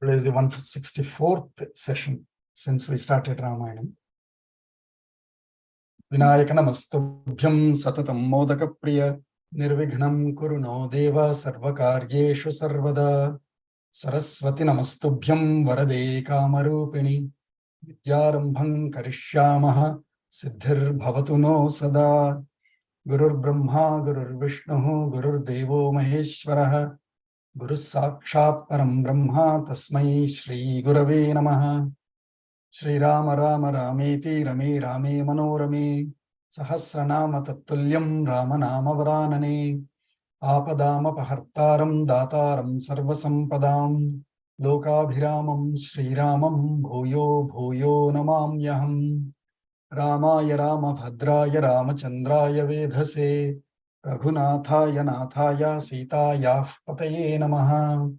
Today is the 164th session since we started Ramayanam. Vinayaka namastubhyam satatam modaka priya nirvighnam kuru no deva sarvakaryeshu sarvada saraswati namastubhyam varade kamarupini vidyarambham karishyamaha siddhir bhavatu no sada gurur brahma gurur vishnu gurur devo maheshwaraha Guru Sakshat Param Brahma Tasmai Shri Gurave Namaha Shri Rama Rama Rameti Rame Rame Manorame Sahasranama Tattulyam Rama Nama Varanane Apadama Pahartaram Dataram Sarvasampadam Lokabhiramam Shri Ramam Bhuyo Bhuyo Namamyaham Ramaya Rama Bhadraya Ramachandraya Vedhase Raghunathaya Nathaya Sitaya Pataye Namaha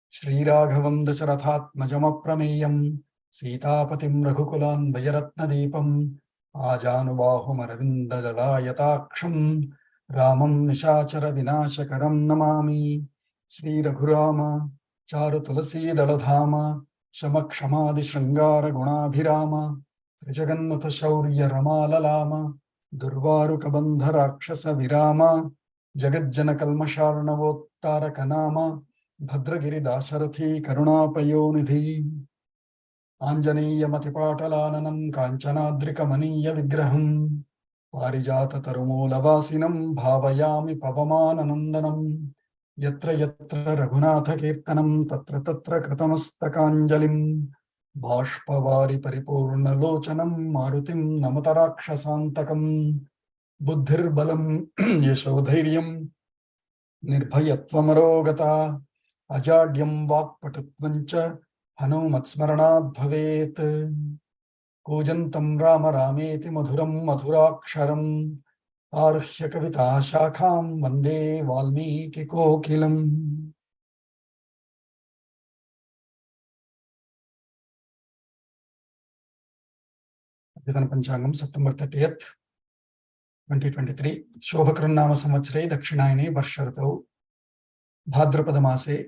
Shri Raghavam Dasarathatmajam Aprameyam Sitapatim Raghukulan Vajaratna Deepam Ajanubahum Aravinda Jalayataaksham Ramam Nishachara Vinashakaram Namami Shri Raghurama Charu Tulasi Daladhama Shamakshama Shringara Gunabhirama Trijagannath Shaurya Ramalalama Durvaruka Bandha Rakshasa Virama Jagajjana Kalmasharnavottara Kanama Bhadragiri Dasarathi Karunapayonidhi Anjaneya Matipatalananam Kanchanadrika Maniya Vigraham Parijata Tarumolavasinam Bhavayami Pavamananandanam Yatra Yatra Raghunatha Kirtanam Tatra Tatra Kratamastakanjalim Bhashpavari Paripurna Lochanam Marutim Namatarakshasantakam Buddhir Balam Yashodhairyam Nirbhayatvamarogata Ajadyam Vakpatutvancha Hanumatsmaranad Bhavet Kojantam Rama Rameti Madhuram Madhuraksharam Arhya Kavita Shakham Vande Valmiki Kokilam. Adhyatana Panchangam, September 30th, 2023. Shobhakran Nama Samvatsare Dakshinayane Varsharatau Bhadrapada Mase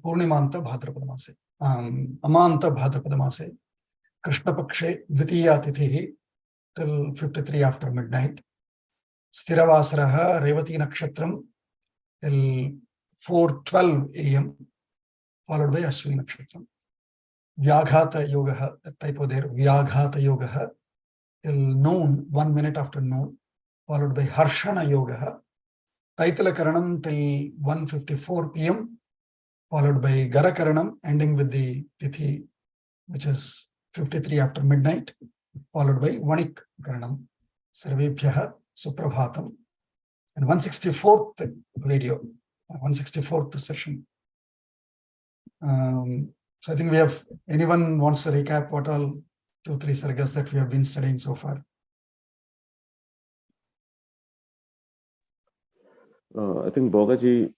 Purnimanta Bhadrapada Mase Amanta Bhadrapada Mase Krishna Pakshe Dvitiya Tithihi till 53 after midnight. Stiravasaraha Revati Nakshatram till 4:12 a.m. followed by Ashwini Nakshatram. Vyaghata Yogaha, that typo there, Vyaghata Yogaha till noon, 1 minute after noon, followed by Harshana Yogaha. Taitala Karanam till 1:54 p.m., followed by Gara Karanam, ending with the Tithi, which is 53 after midnight, followed by Vanik Karanam. Sarvebhyaha Suprabhatam. And 164th video, 164th session. So I think we have, anyone wants to recap what all 2-3 sargas that we have been studying so far? I think Bhogaji,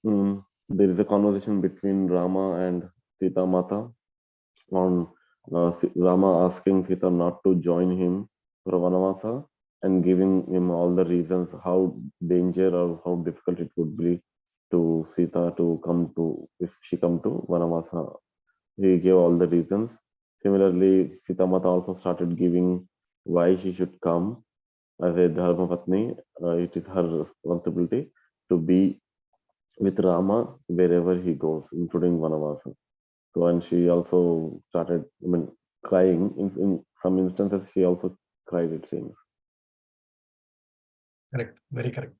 there is a conversation between Rama and Sita Mata on Rama asking Sita not to join him for Vanavasa and giving him all the reasons how danger or how difficult it would be to Sita to come to, if she come to Vanavasa. He gave all the reasons. Similarly, Sita Mata also started giving why she should come as a Dharma Patni. It is her responsibility to be with Rama wherever he goes, including Vanavasa. So, and she also started, crying. In some instances, she also cried, it seems. Correct, very correct.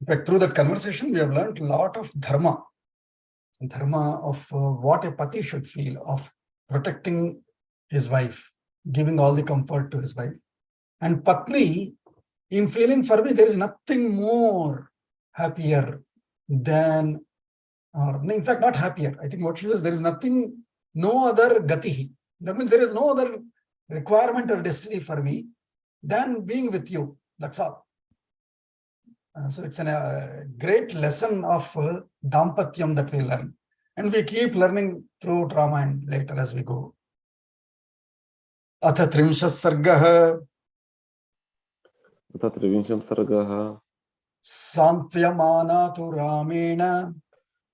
In fact, through that conversation, we have learned a lot of dharma of what a pati should feel, of protecting his wife, giving all the comfort to his wife. And Patni, in feeling for me, there is nothing more happier than, or in fact, not happier. I think what she says, there is nothing, no other gatihi. That means there is no other requirement or destiny for me than being with you. That's all. So it's a great lesson of Dampatyam that we learn. And we keep learning through Rama and later as we go. Atha Trimshas Sargaha Trivinsham Sargaha Santyamana tu Ramena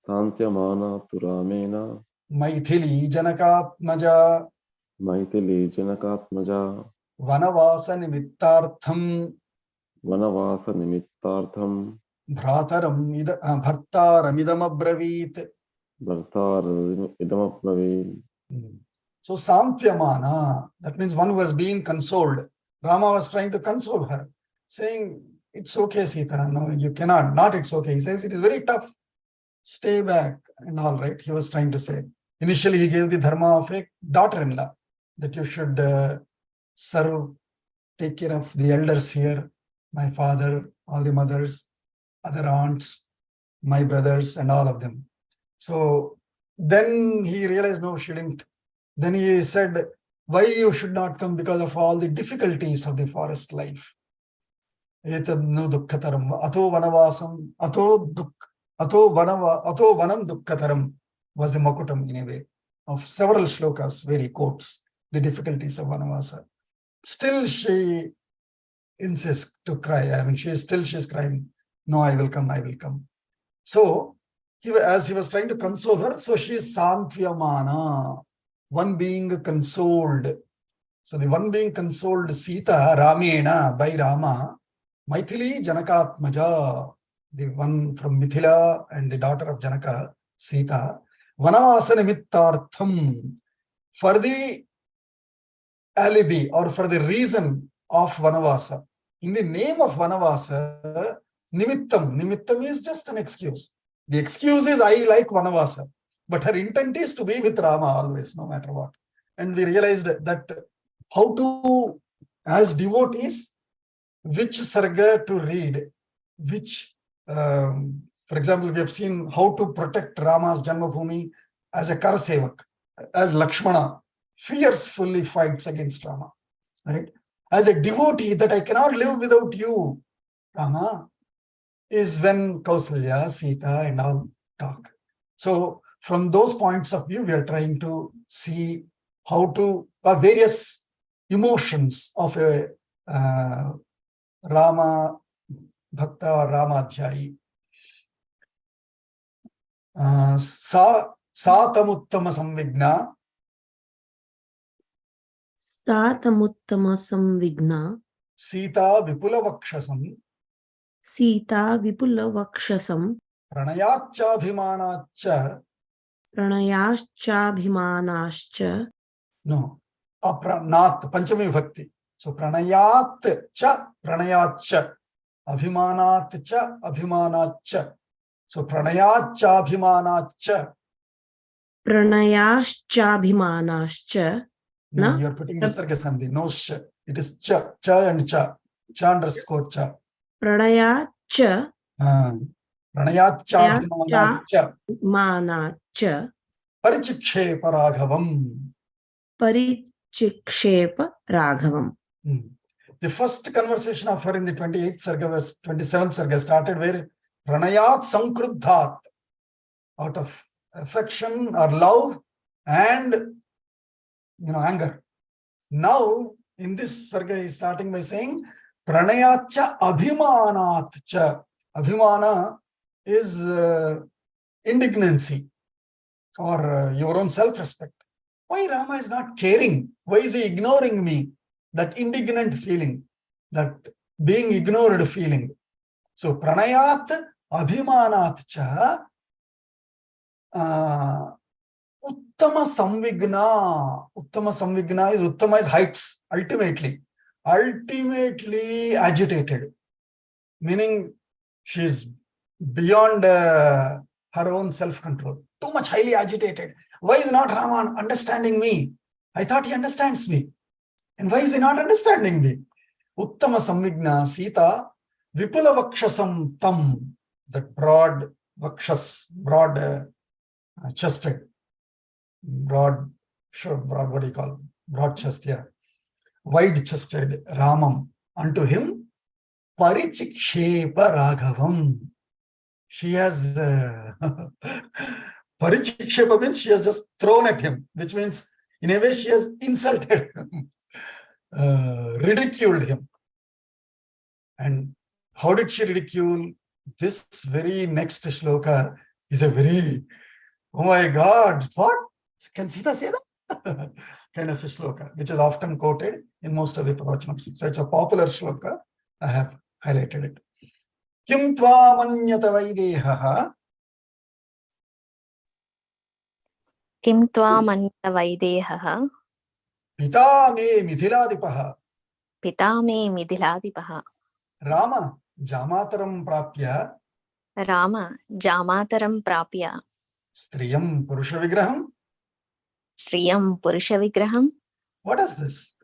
Santyamana tu Ramena Maithili Janakatmaja Maithili Janakatmaja Vanavasa Nimittartham Vanavasa Nimittartham Bhartaram Abravit. Bhartar Idamapnavi. So Santyamana, that means one who was being consoled. Rama was trying to console her, saying, it's okay, Sita. No, you cannot. Not it's okay. He says, it is very tough. Stay back and all, right? He was trying to say. Initially, he gave the dharma of a daughter-in-law, that you should serve, take care of the elders here, my father, all the mothers, other aunts, my brothers, and all of them. So then he realized, no, she didn't. Then he said, why you should not come? Because of all the difficulties of the forest life. Etadnu dukkataram, ato vanavasam, ato vanam dukkataram was the makutam in a way of several shlokas where he quotes the difficulties of vanavasa. Still she insists to cry. I mean, she's crying. No, I will come, I will come. So as he was trying to console her, so she is Santyamana, one being consoled. So the one being consoled, Sita, Ramena, by Rama, Maithili Janakatmaja, the one from Mithila and the daughter of Janaka, Sita, Vanavasa Nimittartham, for the alibi or for the reason of Vanavasa. In the name of Vanavasa, Nimittam is just an excuse. The excuse is, I like Vanavasa, but her intent is to be with Rama always, no matter what. And we realized that how to, as devotees, which sarga to read, which, for example, we have seen how to protect Rama's Janmabhoomi as a Karasevak, as Lakshmana fiercely fights against Rama, right? As a devotee, that I cannot live without you, Rama, is when Kausalya, Sita, and all talk. So from those points of view, we are trying to see how to various emotions of a Rama Bhakta or Rama Adhyayi. Satamuttama Samvigna. Satamuttama Samvigna. Sita Vipula Vakshasam. Sita Vipula Vakshasam. Pranayachabhimanaccha. Pranayachabhimanascha. No. Apranat, Panchami Bhakti. So Pranayat cha, Pranayaccha. Abhimanat cha, Abhimanaccha. So Pranayachabhimanaccha. Pranayachabhimanascha. No, you are putting Visarga Sandhi. No sh. It is cha, cha and cha. Cha underscore cha. Pranayaccha. Pranayachabhimanaccha. Manaccha. Parichikshepa Raghavam. Parichikshepa Raghavam. The first conversation of her in the 28th Sarga, 27th Sarga started where Pranayat Sankruddhat, out of affection or love and anger. Now in this Sarga he is starting by saying Pranayatcha Abhimanatcha. Abhimana is indignancy or your own self-respect. Why Rama is not caring? Why is he ignoring me? That indignant feeling, that being ignored feeling. So Pranayat Abhimanat cha Uttama Samvigna. Uttama Samvigna is Uttama is heights, ultimately agitated. Meaning she is beyond her own self-control. Too much highly agitated. Why is not Rama understanding me? I thought he understands me. And why is he not understanding me? Uttama Samvigna Sita Vipula Vakshasam Tam. That broad Vakshas, broad chested, broad, what do you call? Broad chest, yeah. Wide chested Ramam. Unto him, Parichikshepa Raghavam. She has Parichikshepa means she has just thrown at him, which means in a way she has insulted him, ridiculed him. And how did she ridicule? This very next shloka is a very, oh my God, what? Can Sita say that? Kind of a shloka, which is often quoted in most of the pravachanams. So it's a popular shloka. I have highlighted it. Kim tvamanyata vaidehaha किं त्वामन्यत वैदेहः pita me mithiladipah पिता मे मिथिलाधिपः Rama jamataram prapya Ram जामातरं प्राप्य striyam purusha vigraham. श्रियं पुरुषविग्रहं. What is this?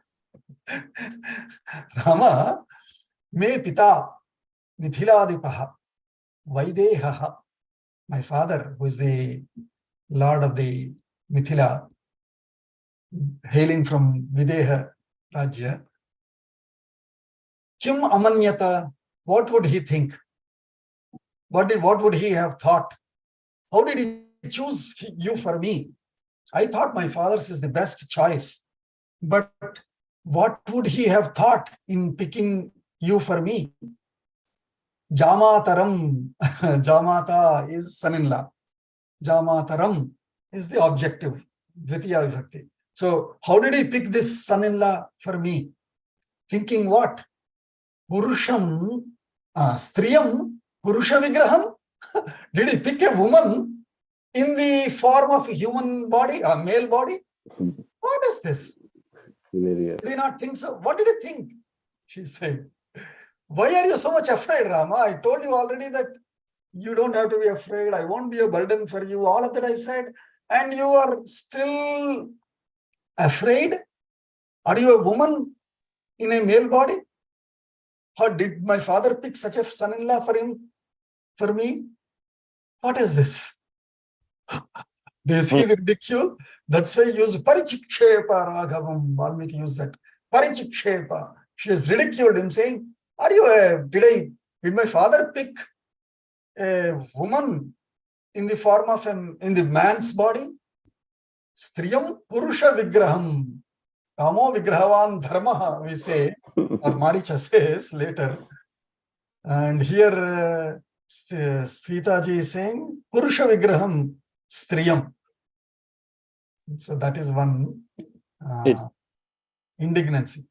Rama me pita mithiladipah vaidehaha. My father, who is the lord of the Mithila, hailing from Videha Rajya. Kim amanyata? What would he think? What would he have thought? How did he choose you for me? I thought my father's is the best choice. But what would he have thought in picking you for me? Jamataram. Jamata is son-in-law. Jamataram is the objective, Dvitiya Vibhakti. So how did he pick this son-in-law for me? Thinking what? Purusham, Striyam, Purusha Vigraham? Did he pick a woman in the form of a human body, a male body? What is this? Hilarious. Did he not think so? What did he think? She said, why are you so much afraid, Rama? I told you already that you don't have to be afraid. I won't be a burden for you. All of that I said. And you are still afraid? Are you a woman in a male body? How did my father pick such a son-in-law for me? What is this? Do you see the ridicule? That's why you use parichikshepa raghavam. Valmiki used that. Parichikshepa. She has ridiculed him, saying, did my father pick a woman in the form of in the man's body? Striyam Purusha Vigraham. Kamo Vigrahavan Dharmaha, we say, or Maricha says later. And here Sita ji is saying Purusha Vigraham Striyam. So that is one It's indignancy.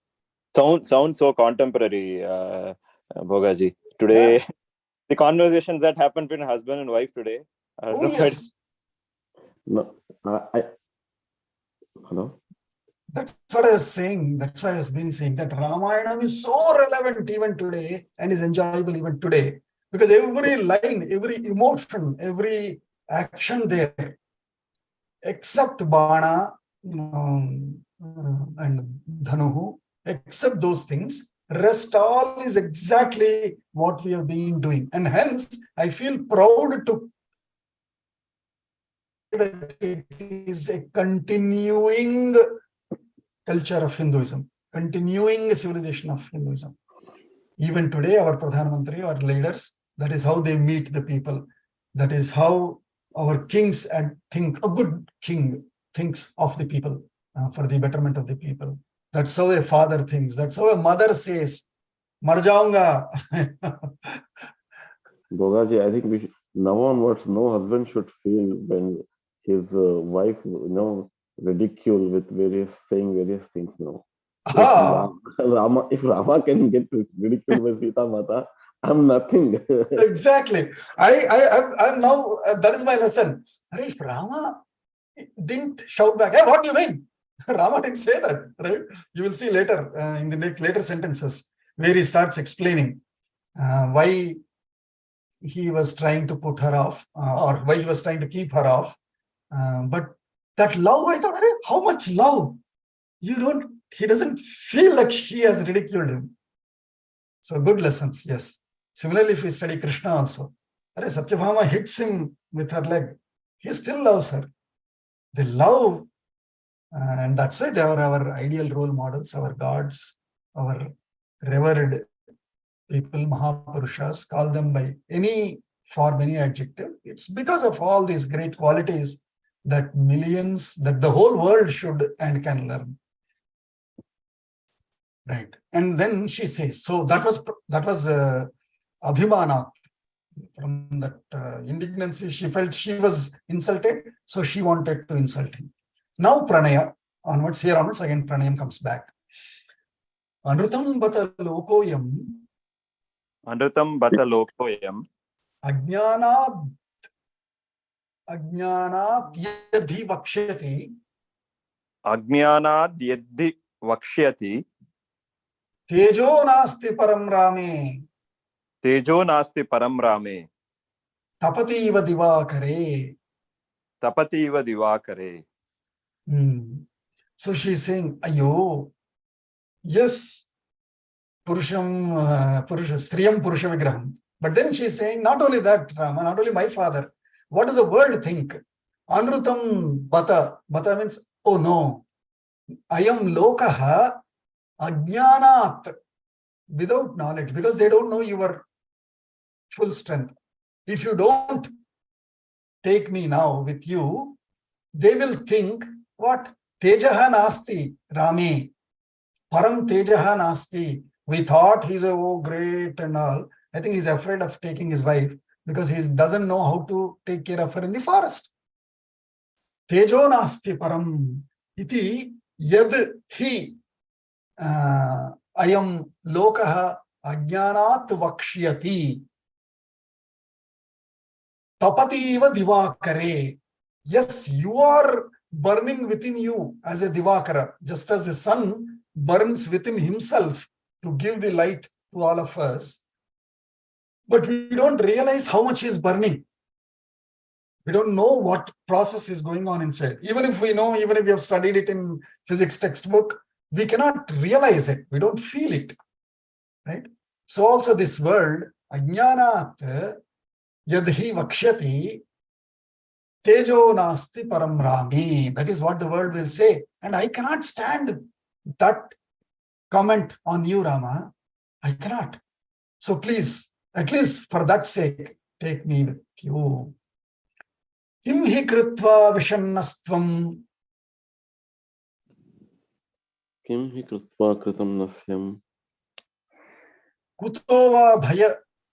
sounds so contemporary, Bhogaji. Today, Yeah. the conversations that happen between husband and wife today. Oh, yes. No, hello? That's what I was saying. That's why I was been saying that Ramayanam is so relevant even today and is enjoyable even today. Because every line, every emotion, every action there, except Bana and Dhanuhu, except those things, rest all is exactly what we have been doing. And hence, I feel proud to that it is a continuing culture of Hinduism, continuing civilization of Hinduism. Even today, our Pradhan Mantri, our leaders, that is how they meet the people. That is how our kings think, a good king thinks of the people for the betterment of the people. That's how a father thinks. That's how a mother says, Mar jaunga. Bhogaji, I think we should, now onwards, no husband should feel when his wife, ridicule with saying various things. No, if Rama can get ridiculed by Sita Mata, I'm nothing. Exactly. I'm now. That is my lesson. If Rama didn't shout back, hey, what do you mean? Rama didn't say that, right? You will see later in the later sentences where he starts explaining why he was trying to put her off or why he was trying to keep her off. But that love, I thought, how much love? He doesn't feel like she has ridiculed him. So good lessons, yes. Similarly, if we study Krishna also, Satyabhama hits him with her leg. He still loves her. They love, and that's why they are our ideal role models, our gods, our revered people, Mahapurushas, call them by any form, any adjective. It's because of all these great qualities that the whole world should and can learn. Right. And then she says, so that was Abhimana. From that indignancy, she felt she was insulted, so she wanted to insult him. Now pranaya onwards, here onwards again pranayam comes back. Anrutam bata lokoyam Anrutam bata lokoyam ajnanat yadhi vakshyati ajnanad yadhi vakshyati tejo nasti param rame tejo nasti param rame tapati iva divakare. tapati iva divakare. So she is saying, ayo, yes, Striyam Purusha Vigraham. But then she is saying, not only that, Rama, not only my father, what does the world think? Anrutam Bata. Bata means, oh no, Ayam Lokaha Ajnanat, without knowledge, because they don't know your full strength. If you don't take me now with you, they will think, what? Tejaha Nasti, Rami. Param Tejaha Nasti. We thought he's great and all. I think he's afraid of taking his wife because he doesn't know how to take care of her in the forest. Tejo Nasti Param. Iti yad hi ayam lokaha ajnanat vakshyati. Tapatiiva divakare. Yes, you are burning within you as a divakara, just as the sun burns within himself to give the light to all of us. But we don't realize how much he is burning. We don't know what process is going on inside. Even if we know, even if we have studied it in physics textbook, we cannot realize it. We don't feel it. Right? So also this word, ajnanat yadhi vakshyati tejo nasti param rami. That is what the world will say. And I cannot stand that comment on you, Rama. I cannot. So please, at least for that sake, take me with you. Kim hi krutva vishannastvam. Kim hi krutva kritam nasyam. Kuto va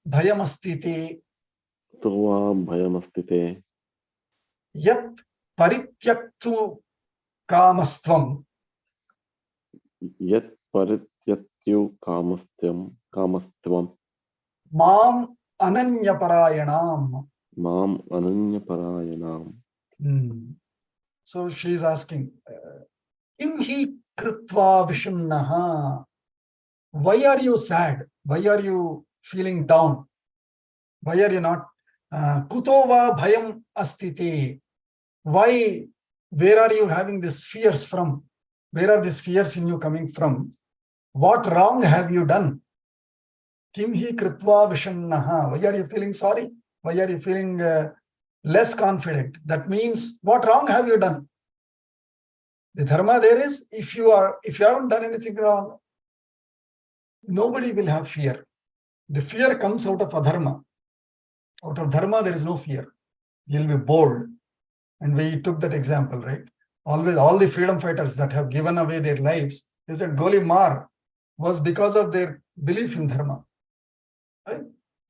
bhayamastite. Kuto va bhayamastite. Yat parityaktu kamastvam. Yat parityatyu kamastvam. Mam ananya parayanam. Mam ananya parayanam. So she is asking, Kim hi krutva vishannaha. Why are you sad? Why are you feeling down? Why are you not? Kuto va bhayam astite. Why? Where are you having these fears from? Where are these fears in you coming from? What wrong have you done? Kim hi krutva vishannaha. Why are you feeling sorry? Why are you feeling less confident? That means, what wrong have you done? The dharma there is, if you haven't done anything wrong, nobody will have fear. The fear comes out of adharma. Out of dharma, there is no fear. You'll be bold. And we took that example, right? Always, all the freedom fighters that have given away their lives, they said Goli Mar was because of their belief in dharma. Right?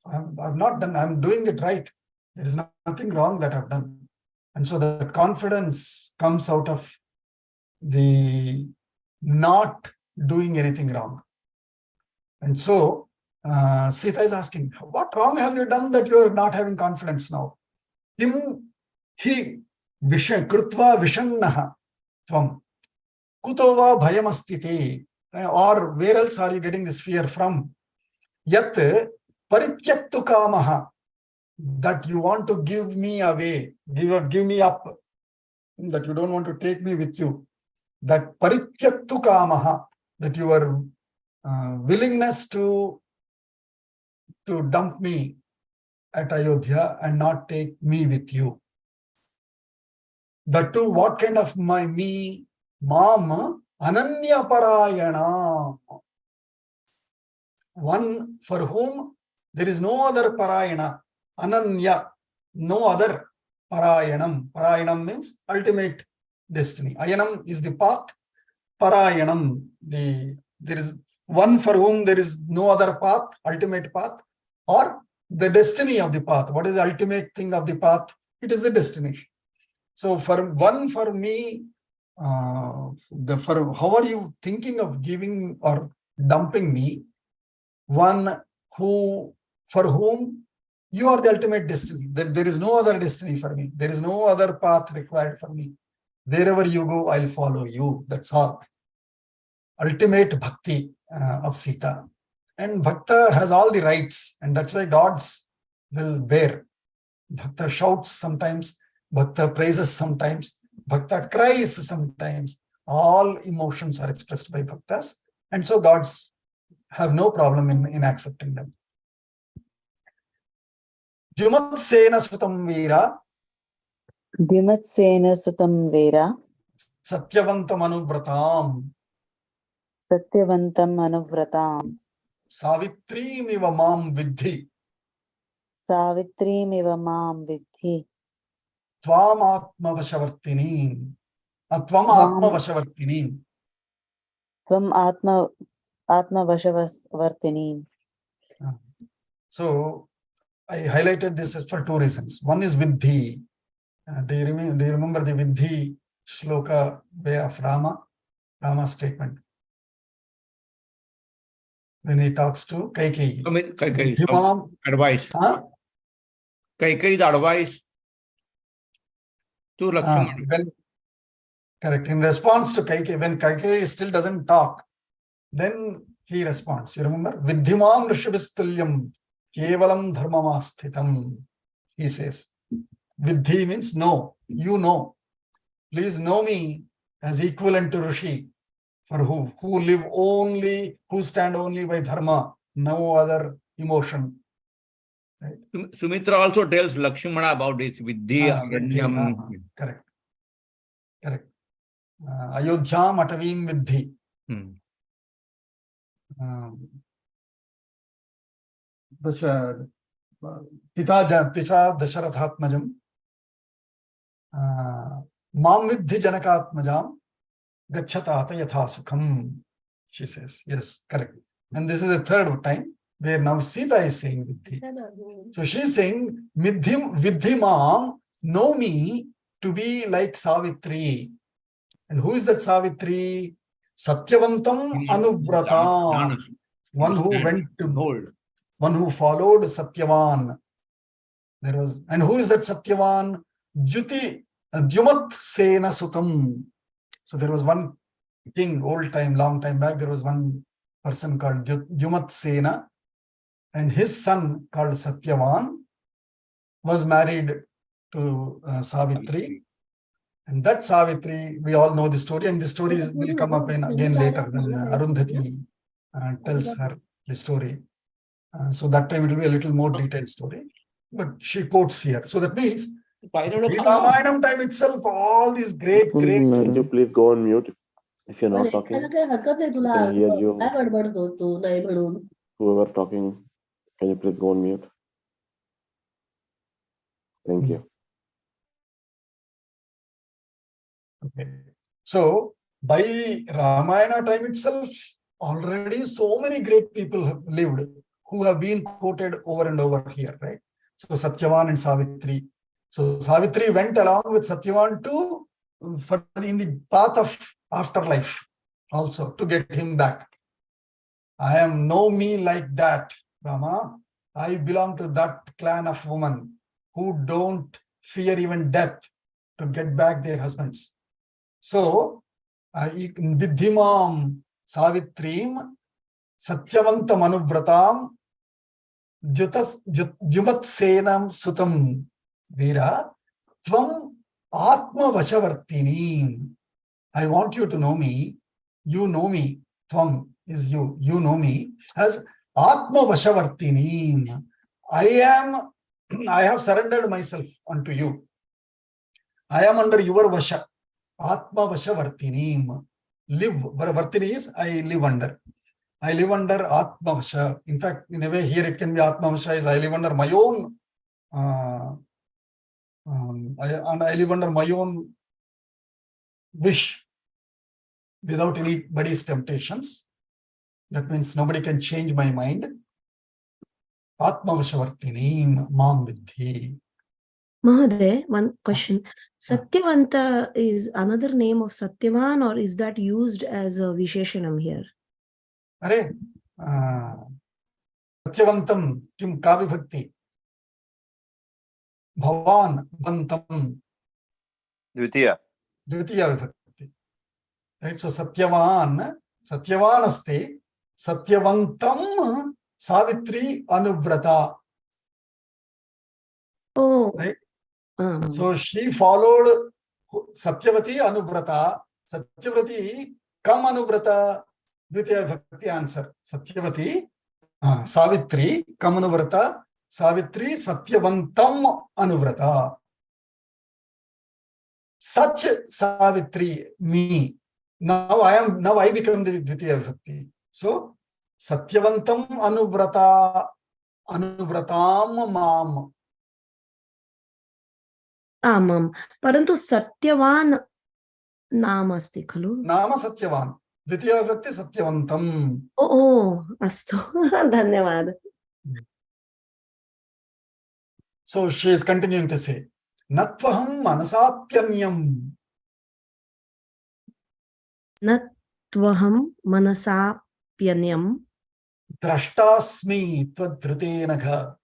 I've not done, I'm doing it right. There is nothing wrong that I've done. And so that confidence comes out of the not doing anything wrong. And so Sita is asking, what wrong have you done that you are not having confidence now? Kim hi krutva vishannaha tvam kuto va bhayamastite. Or where else are you getting this fear from? Yat parityaktu kamaha. That you want to give me away, give me up, that you don't want to take me with you. That parityaktu kamaha, that your willingness to dump me at Ayodhya and not take me with you. That too, what kind of me? Mam ananya parayana. One for whom there is no other parayana. Ananya, no other. Parayanam. Parayanam means ultimate destiny. Ayanam is the path. Parayanam, there is one for whom there is no other path, ultimate path, or the destiny of the path. What is the ultimate thing of the path? It is the destination. So for me, how are you thinking of giving or dumping me one for whom you are the ultimate destiny? There is no other destiny for me. There is no other path required for me. Wherever you go, I'll follow you. That's all. Ultimate bhakti of Sita. And Bhakta has all the rights, and that's why gods will bear. Bhakta shouts sometimes, Bhakta praises sometimes, Bhakta cries sometimes. All emotions are expressed by Bhaktas, and so gods have no problem in accepting them. Dyumatsena sutam veera, Dhimatsena sutam vera, satyavantam anubratam, satyavantam anuvratam, savitrim iva mam vidhi, savitrim mam vidhi, tvam atmavashavartinim, tvam Tvam- atmavashavartinim. tvam atmavashavartinim. So I highlighted this as for two reasons. One is Vidhi. Do you remember the Vidhi shloka way of Rama's statement? When he talks to Kaikeyi. I mean, Kaikeyi, Vidhimam- some advice. Huh? Kaikeyi's advice to Lakshmana. Correct. In response to Kaikeyi, when Kaikeyi still doesn't talk, then he responds. You remember? Vidhimam rishabhistulyam kevalam dharmamaasthitam. He says. Vidhi means know. You know. Please know me as equivalent to Rishi. For who live only, who stand only by dharma, no other emotion. Right? Sumitra also tells Lakshmana about this Vidhi, Aranyam. Correct. Correct. Ayodhyam atavim vidhi. Pita Dasharathatmajam. Mam vidhi janakatmajam. Gachatata yatha sukham. She says, yes, correct. And this is the third time where now Sita is saying vidhi. So she is saying, vidhi mam, know me to be like Savitri. And who is that Savitri? Satyavantam anubratam. One who went to hold. One who followed Satyavan. And who is that Satyavan? Dyumat Sena Sutam. So there was one king, long time back, there was one person called Dyumat Sena, and his son called Satyavan was married to Savitri. And that Savitri, we all know the story, and the story will come up again later when Arundhati tells her the story. So that time it will be a little more detailed story. But she quotes here. So that means in Ramayanam time itself, all these great. Can you please go on mute if you're not talking? I can hear you. Whoever talking, can you please go on mute? Thank you. Okay. So by Ramayana time itself, already so many great people have lived who have been quoted over and over here, right? So Satyavan and Savitri. So Savitri went along with Satyavan in the path of afterlife also to get him back. Know me like that, Rama. I belong to that clan of women who don't fear even death to get back their husbands. So, Vidhimam Savitrim Satyavantam Anubratam Dyumat Senam Sutam Veera Tvam Atma Vashavartinim. I want you to know me. You know me. Tvam is you. You know me as Atma Vashavartinim. I have surrendered myself unto you. I am under your Vasha. Atma Vashavartinim. Live. Vartini is I live under. I live under Atma Vasha. In fact, in a way, here it can be Atma Vasha is I live under my own. I live under my own wish without anybody's temptations. That means nobody can change my mind. Atma Vashavartinim Mam Vidhi. Mahoday, one question. Satyavanta is another name of Satyavan, or is that used as a Visheshanam here? Are Satyavantam kim ka vibhakti? Bhavan Bantam द्वितीय Dvitiya vibhakti. Right? So Satyavan asti Satyavantam Savitri Anuvrata. Oh, Right? um, So she followed Satyavati Anuvrata. Satyavati Kam Anuvrata. Dvitiya vibhakti answer. Satyavati Savitri Kam Anuvrata. Savitri Satyavantam Anuvrata. Such Savitri, me. Now I become the Dvitiya Vibhakti. So Satyavantam Anuvratam Mam. Amam. Parantu Satyavan नाम अस्ति खलु? Nama Satyavan. Dvitiya Vibhakti Satyavantam. Oh, अस्तु. धन्यवाद. So she is continuing to say, Natvaham Manasapyamyam. Natvaham manasapyanyam Drashtasmi Tvadrutenagha.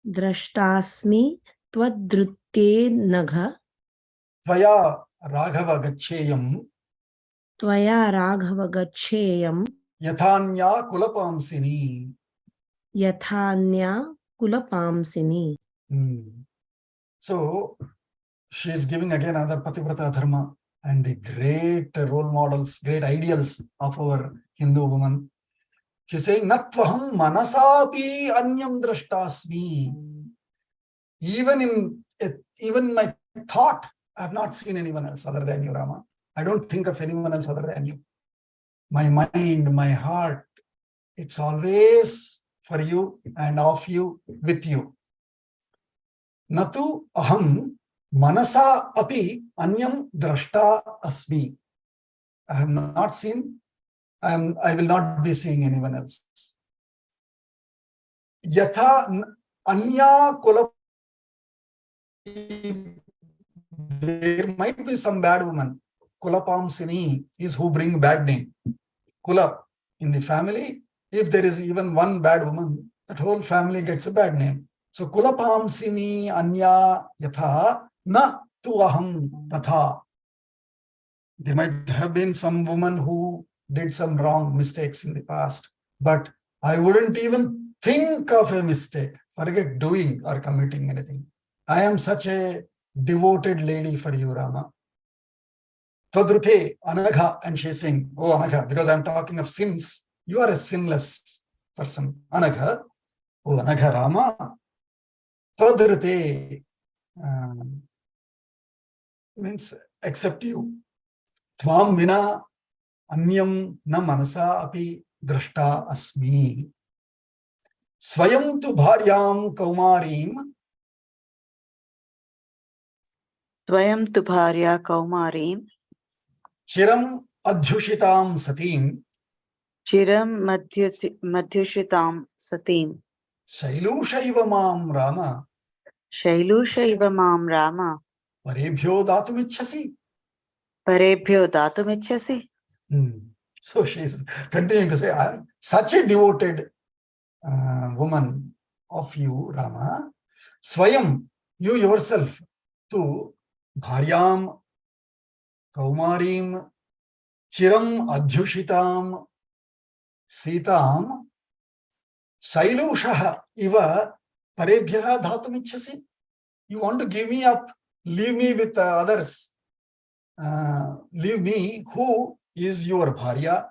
drashtasmi twadrute nagha Tvaya Raghava Gacheyam. tvaya raghava gacheyam Yathanya Kulapamsini. yathanya kulapamsini. So she is giving again another Pativrata Dharma and the great role models, great ideals of our Hindu woman. She is saying, Natvaham manasapi anyam drashtasmi. Even in my thought, I have not seen anyone else other than you, Rama. I don't think of anyone else other than you. My mind, my heart, it's always for you and of you, with you. Natu aham manasa api anyam drashta asmi. I have not seen, I will not be seeing anyone else. Yatha anya kula. There might be some bad woman. Kulapamsini is who bring bad name. Kula, in the family, if there is even one bad woman, that whole family gets a bad name. So Kulapamsini anya yatha na tu aham tatha. There might have been some woman who did some wrong mistakes in the past, but I wouldn't even think of a mistake. Forget doing or committing anything. I am such a devoted lady for you, Rama. Tadrute Anagha, and she's saying, oh Anagha, because I'm talking of sins, you are a sinless person. Anagha, oh Anagha Rama. Tadrute means except you. Tvam vina anyam na manasa api drashta asmi. Swayam tu bharyam kaumarim. Swayam tu bharya kaumarim Chiram adhyushitam satim. chiram madhyushitam satim Shailushaiva mam Rama. shailushaiva mam Rama Parebhyo datumicchasi. parebhyo datumichyasi. So she is continuing to say, I am such a devoted woman of you, Rama. Swayam, you yourself, to Bharyam, Kaumarim, Chiram Adhyushitam, Sitam, Sailushaha, Iva, Parebhyaha Dhatumicchasi. You want to give me up, leave me with others. Leave me, who is your Bharya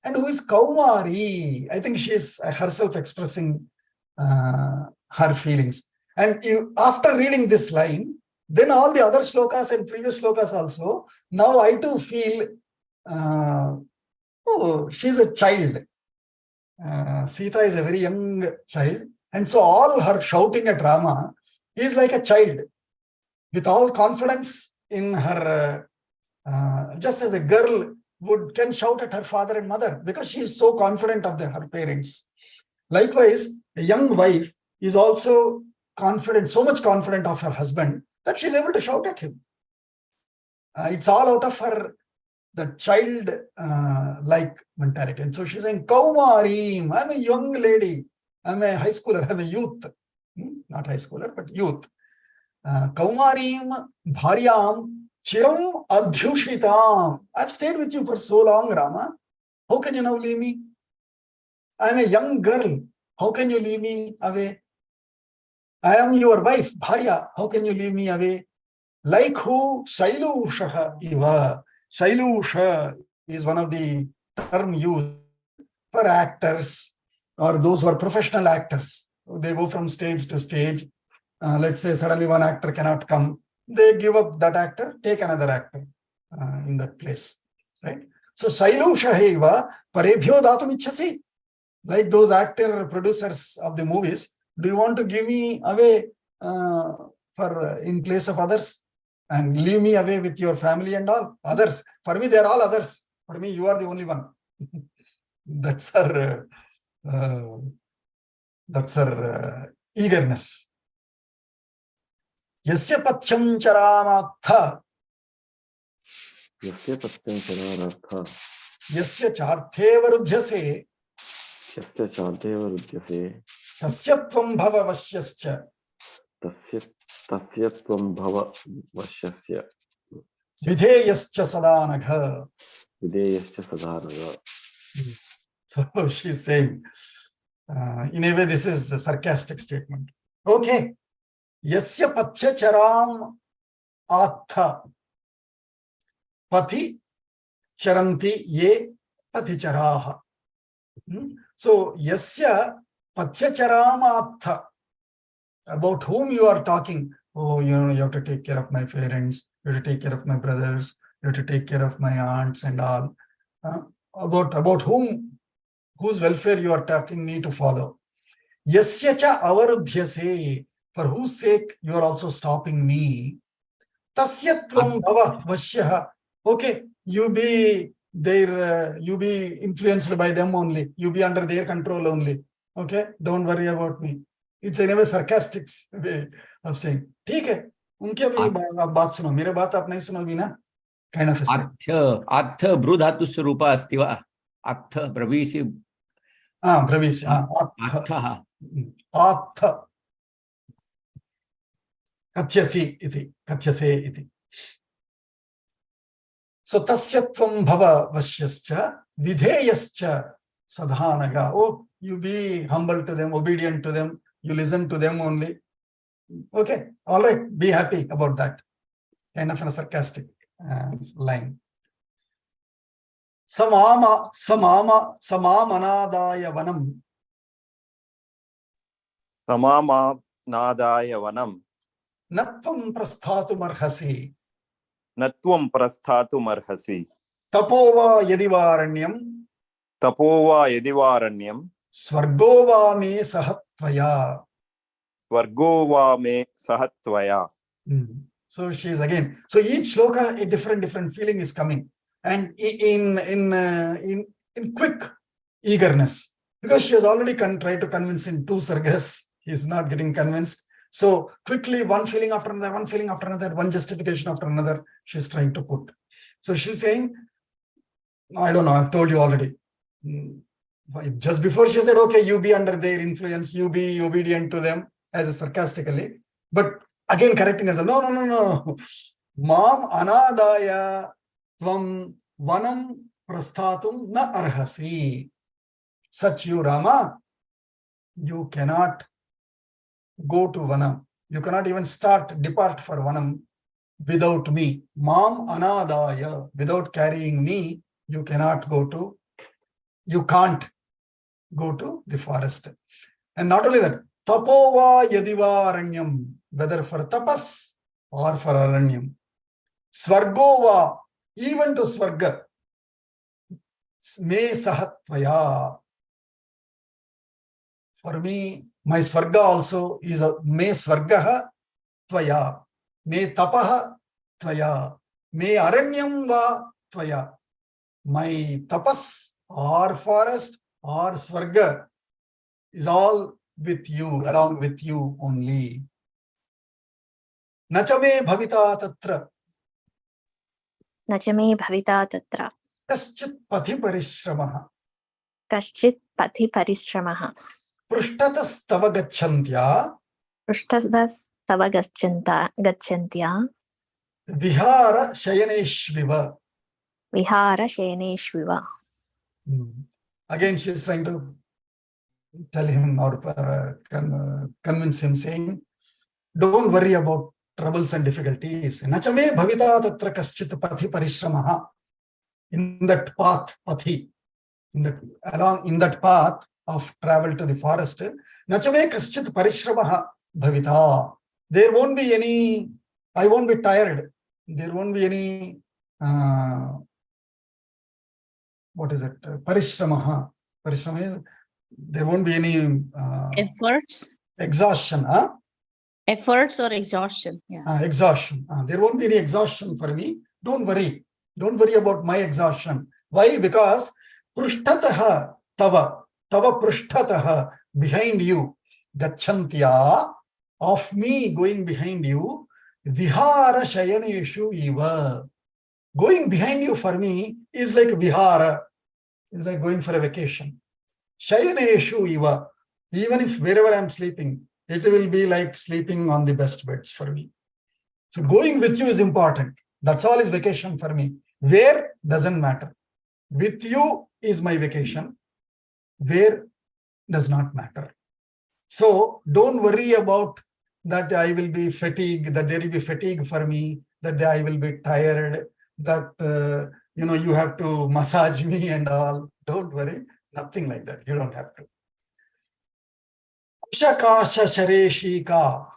and who is Kaumari. I think she is herself expressing her feelings. And after reading this line, then all the other shlokas and previous shlokas also, now I too feel, oh, she's a child. Sita is a very young child. And so all her shouting at Rama is like a child with all confidence in her, just as a girl can shout at her father and mother because she is so confident of her parents. Likewise, a young wife is also confident, so much confident of her husband that she's able to shout at him. It's all out of her, the child like mentality. And so she's saying, Kaumarim, I'm a young lady. I'm a high schooler, I'm a youth. Not high schooler, but youth. Kaumarim Bharyam Chiram Adhyushitam. I've stayed with you for so long, Rama. How can you now leave me? I'm a young girl. How can you leave me away? I am your wife, Bharya. How can you leave me away? Like who? Shailusha iva. Shailusha is one of the term used for actors or those who are professional actors. They go from stage to stage. Let's say suddenly one actor cannot come. They give up that actor, take another actor in that place. Right? So Shailusha iva parebhyo datum ichhasi. Like those actor producers of the movies, do you want to give me away in place of others and leave me away with your family and all others? For me, they are all others. For me, you are the only one. That's her eagerness. Yasya pathyam charamatha. Yasya patyam charamatha. Yasya charthe varudhyase. Yasya chanteva rudyase. Tasyatvam bhava vashyascha. Tasyatvam bhava vashyasya. Vidheyascha sadanagha. Videyascha sadhanaga. So she's saying, in a way, this is a sarcastic statement. Okay. Yasya pathya charam atha. Pati charanti ye pati charaha. So, yasya pathyacharam. About whom you are talking. Oh, you have to take care of my parents, you have to take care of my brothers, you have to take care of my aunts and all. About whose welfare you are talking me to follow. Yasya cha avarudhyase, for whose sake you are also stopping me. Tasyatvam bhava vashyaha. Okay, you be influenced by them only. You be under their control only. Okay, don't worry about me. It's in a way sarcastic way of saying, ठीक है, उनके अभी आप बात सुनो, मेरे बात आप नहीं सुनोगी ना? Kind of a statement. Atha brudhatu swarupa asti va. Atha pravisi. Pravisi. Atha. Atha. Kathyasi iti. Kathyase iti. So tasyatvam bhava vashyascha vidheyascha sadhanaga. Oh, you be humble to them, obedient to them, you listen to them only. Okay, all right, be happy about that. Kind of a sarcastic line. Samamanadaya vanam. Samamanadaya vanam. Natvam prasthatum arhasi. Natvam prasthatum arhasi. Tapova yadivaranyam. Tapova yadivaranyam. Swargova me sahatvaya. Swargova me sahatvaya. So she's again. So each shloka, a different feeling is coming, and in quick eagerness, because she has already tried to convince in 2 sargas. He's not getting convinced. So quickly, one feeling after another, one justification after another, she's trying to put. So she's saying, I don't know, I've told you already. Just before she said, okay, you be under their influence, you be obedient to them, as a sarcastically. But again correcting herself, no. Mam anadaya tvam vanam prasthatum na arhasi. Such you, Rama, you cannot go to Vanam. You cannot even depart for Vanam without me. Mam anadaya, without carrying me, you can't go to the forest. And not only that, tapova yadiva aranyam, whether for tapas or for aranyam. Swargova, even to Swarga, me sahatvaya. For me, my Swarga also is a me Swargaha tvaya, me tapaha tvaya, me aranyam va tvaya. My tapas or forest or Swarga is all with you, along with you only. न च मे भविता तत्र न च मे भविता तत्र कश्चित् पथि परिश्रमः कश्चित् पथि परिश्रमः पृष्ठतस्तव गच्छन्त्या पृष्ठतस्तव गच्छन्त्या विहार शयनेष्विव. विहारशयनेष्विव. Again she is trying to tell him or convince him, saying, don't worry about troubles and difficulties. Nachame bhavita tatra kaschit pathi parishramah. In that path, pathi, in that path of travel to the forest, nachame kaschit parishramah bhavita. There won't be any, I won't be tired. There won't be any, what is it? Parishramah. Parishrama is, there won't be any efforts, exhaustion. efforts or exhaustion. Yeah. Exhaustion. There won't be any exhaustion for me. Don't worry. Don't worry about my exhaustion. Why? Because prushtataha tava prushtataha, behind you, gacchantya, of me going behind you, vihara shayaneshu eva. Going behind you for me is like vihara, is like going for a vacation. Shayaneshu eva. Even if wherever I'm sleeping, it will be like sleeping on the best beds for me. So going with you is important. That's all is vacation for me. Where doesn't matter. With you is my vacation. Where does not matter. So don't worry about that I will be fatigued, that there will be fatigue for me, that I will be tired, that you have to massage me and all. Don't worry. Nothing like that. You don't have to. Kushakasha shareshika.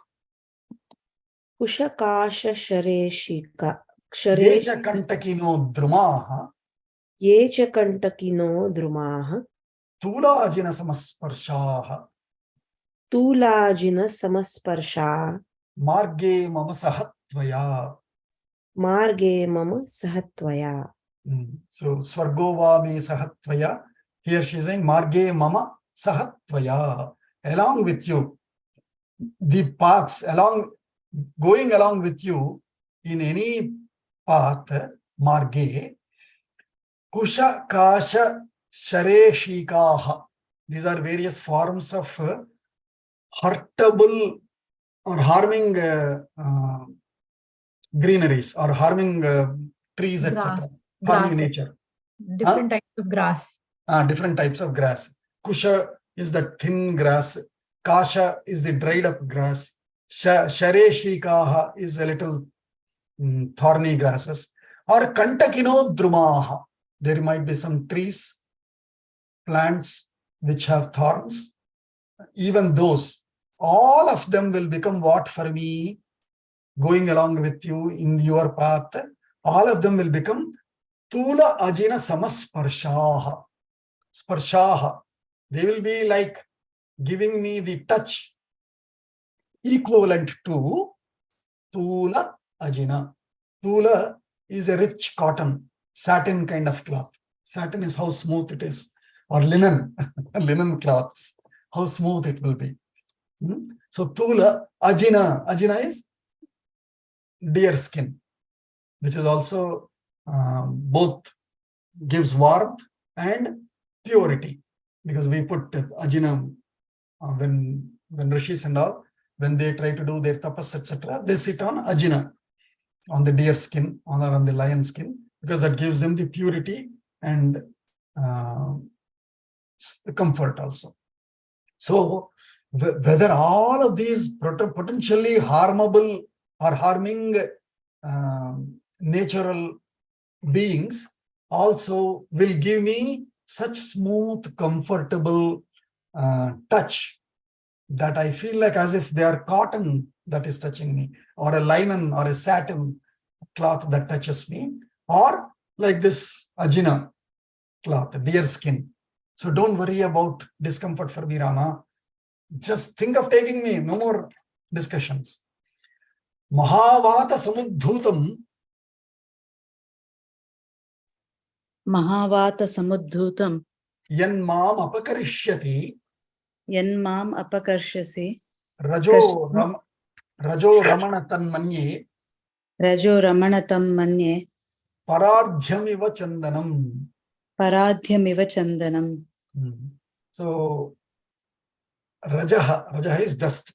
Kushakasha shareshika. Yecha kantakino drumaha. Yecha kantakino drumaha. Tulajina samasparshaha. Tulajina samasparsha. Marge mama sahatvaya. Marge mama sahatvaya. So Swargova me sahatvaya. Here she is saying Marge mama sahatvaya. Along with you. The paths going along with you in any path, marge, kusha kasha shareshikaha. These are various forms of hurtable or harming greeneries or harming trees, etc. Harming nature. Different types of grass. Different types of grass. Kusha is the thin grass. Kasha is the dried up grass. Shareshikaha is a little thorny grasses. Or kantakino drumaha. There might be some trees, plants which have thorns. Even those, all of them will become what for me, going along with you in your path, all of them will become tula ajina samasparshaha. Sparshaha. They will be like giving me the touch equivalent to tula ajina. Tula is a rich cotton, satin kind of cloth. Satin is how smooth it is. Or linen, linen cloths, how smooth it will be. So tula ajina. Ajina is deer skin, which is also both gives warmth and purity. Because we put ajina when rishis and all, when they try to do their tapas, etc., they sit on ajina, on the deer skin, or on the lion skin, because that gives them the purity and comfort also. So whether all of these potentially harmable or harming natural beings also will give me such smooth, comfortable touch that I feel like as if they are cotton that is touching me, or a linen or a satin cloth that touches me, or like this ajina cloth, deer skin. So don't worry about discomfort for me, Rama. Just think of taking me, no more discussions. Mahavata samudhutam. Mahavata samudhutam. Yanmam apakarishyati. Yanmam apakarshasi. Rajo Rajo Ramana Tanmanye Rajo Ramanatam Manye Paradhyamiva Chandanam. Paradhyamiva Chandanam. So Rajaha is dust.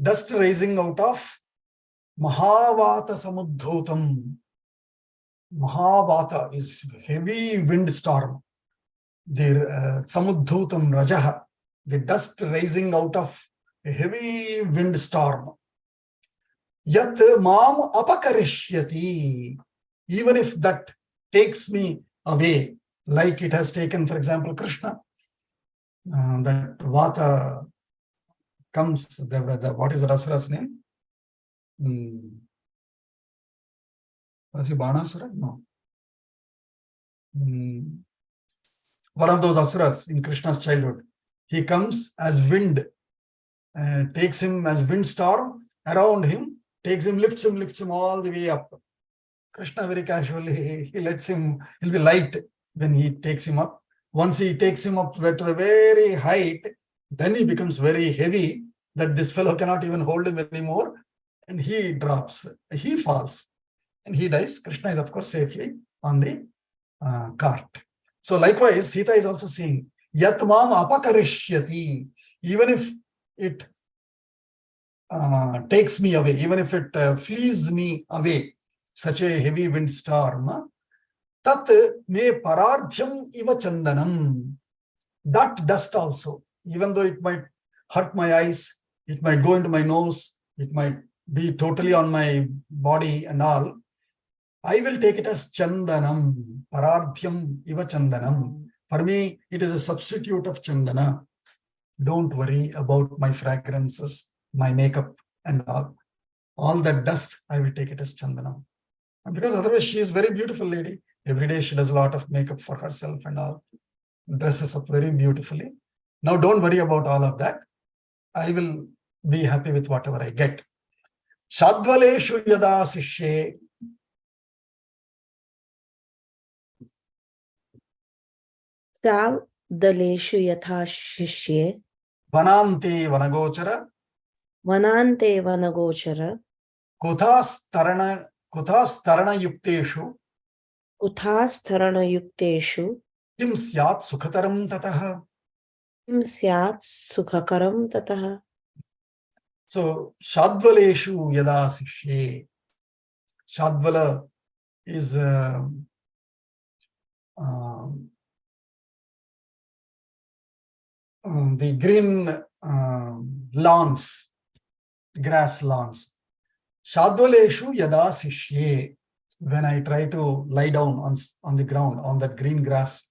Dust rising out of Mahavata Samudhotam. Mahavata is heavy windstorm. The Samudhotam Rajaha, the dust rising out of a heavy windstorm. Yat mam apakarishyati. Even if that takes me away, like it has taken, for example, Krishna, that Vata comes, what is the Asura's name? Was he Banasura? No. One of those Asuras in Krishna's childhood. He comes as wind, takes him as windstorm around him, takes him, lifts him all the way up. Krishna very casually, he lets him, he'll be light when he takes him up. Once he takes him up to the very height, then he becomes very heavy that this fellow cannot even hold him anymore. And he drops, he falls and he dies. Krishna is of course safely on the cart. So likewise, Sita is also saying, Yat mam apakarishyati. Even if it takes me away, even if it flees me away, such a heavy windstorm, tat me paradhyam iva chandanam. That dust also, even though it might hurt my eyes, it might go into my nose, it might be totally on my body and all, I will take it as chandanam, paradhyam iva chandanam. For me, it is a substitute of chandana. Don't worry about my fragrances, my makeup and all. All that dust, I will take it as chandanam. And because otherwise she is a very beautiful lady. Every day she does a lot of makeup for herself and all. Dresses up very beautifully. Now don't worry about all of that. I will be happy with whatever I get. Shadvaleshu yada sishye. Daleshu yatha shishye. Vanante vanagochara. Vanante vanagochara. Kuthas tarana yukteshu. Kuthas tarana yukteshu. Kim syat sukhataram tataha. Kim syat sukhakaram tataha. So Shadvaleshu yada sishye. Shadvala is the green lawns, grass lawns. Shadvaleshu yada sishye. When I try to lie down on the ground, on that green grass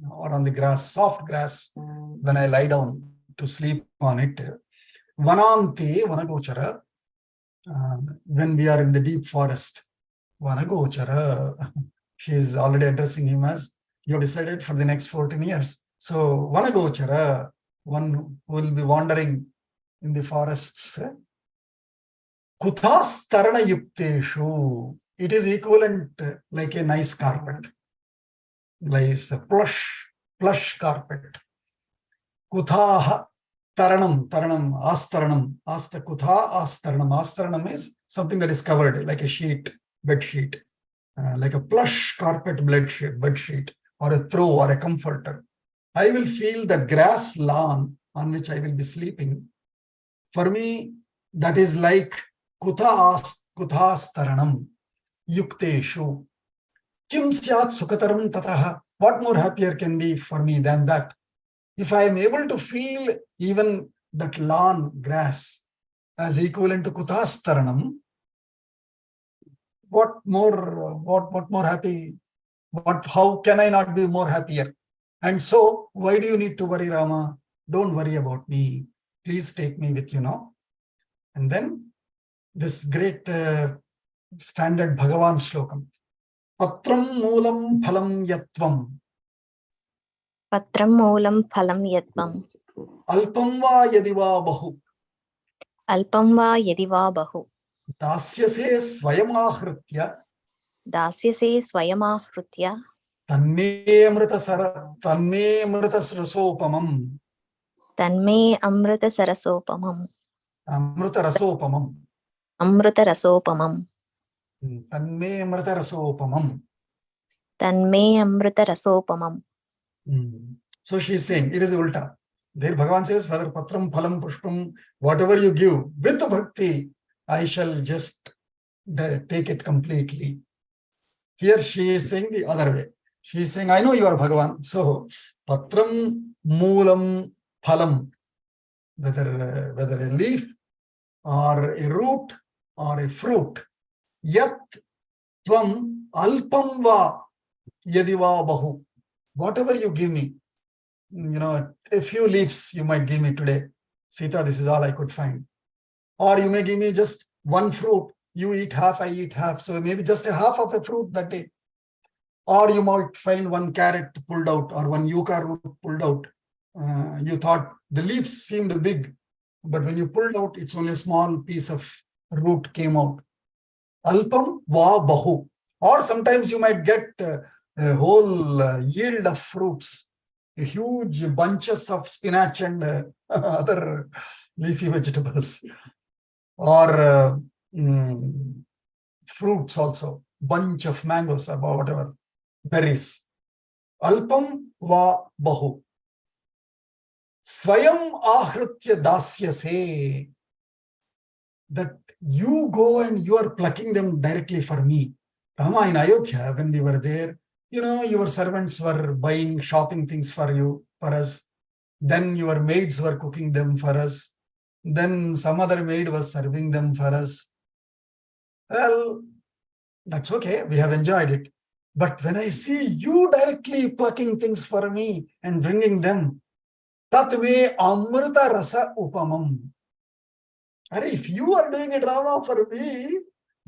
or on the grass, soft grass, when I lie down to sleep on it. Vanante vanagochara. When we are in the deep forest, vanagochara. She is already addressing him as, you have decided for the next 14 years. So, vanagochara, one who will be wandering in the forests. Kuthas tarana yukteshu. It is equivalent like a nice carpet. Like a plush carpet. Kuthaha taranam, astaranam, asta kutha astaranam. Astaranam is something that is covered like a sheet, bed sheet. Like a plush carpet bed sheet, or a throw or a comforter. I will feel the grass lawn on which I will be sleeping. For me, that is like kuthas taranam yukteshu. Kim syat sukataram tataha. What more happier can be for me than that? If I am able to feel even that lawn grass as equivalent to kuthas taranam, what more happy? How can I not be more happier? And so, why do you need to worry, Rama? Don't worry about me. Please take me with you now. And then this great standard Bhagavan Shlokam. Patram moolam phalam yatvam. Patram moolam phalam yatvam. Alpam va yadiva bahu. Alpam va yadiva bahu. Dasyase swayamahritya. Dasyase swayamahritya. Tanme amrita sarasopamam. Tanme amrita sarasopamam. Amrita rasopamam. Amrita rasopamam. Tanme amrita rasopamam. Tanme amrita rasopamam. So she is saying, it is ulta. There Bhagavan says, whether patram, phalam, pushpam, whatever you give with bhakti, I shall just take it completely. Here she is saying the other way. She is saying, I know you are Bhagavan. So, patram, moolam, phalam, whether a leaf or a root or a fruit, yat tvam alpam va yadiva bahu. Whatever you give me, a few leaves you might give me today. Sita, this is all I could find. Or you may give me just one fruit. You eat half, I eat half. So maybe just a half of a fruit that day. Or you might find one carrot pulled out or one yucca root pulled out. You thought the leaves seemed big, but when you pulled out, it's only a small piece of root came out. Alpam va bahu. Or sometimes you might get a whole yield of fruits, a huge bunches of spinach and other leafy vegetables. Or fruits also, bunch of mangoes or whatever, berries. Alpam va bahu. Swayam ahritya dasyase. That you go and you are plucking them directly for me. Rama, in Ayodhya, when we were there, your servants were buying, shopping things for us. Then your maids were cooking them for us. Then some other maid was serving them for us. Well, that's okay. We have enjoyed it. But when I see you directly plucking things for me and bringing them, tatve amrita rasa upamam. If you are doing it, Rama, for me,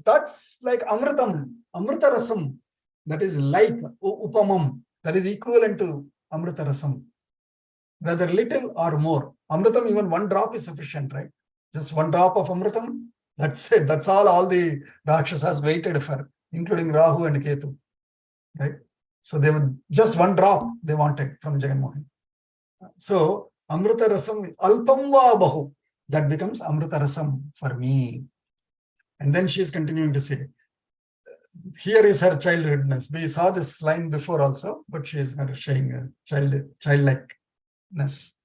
that's like amritam, amrita rasam. That is like upamam. That is equivalent to amrita rasam. Whether little or more. Amritam, even one drop is sufficient, right? Just one drop of amritam, that's it. That's all the Rakshasas waited for, including Rahu and Ketu, right? So they would, just one drop they wanted from Jaganmohan. So, amrita rasam, alpam va bahu. That becomes amrita rasam for me. And then she is continuing to say, here is her childhoodness. We saw this line before also, but she is showing her childlikeness.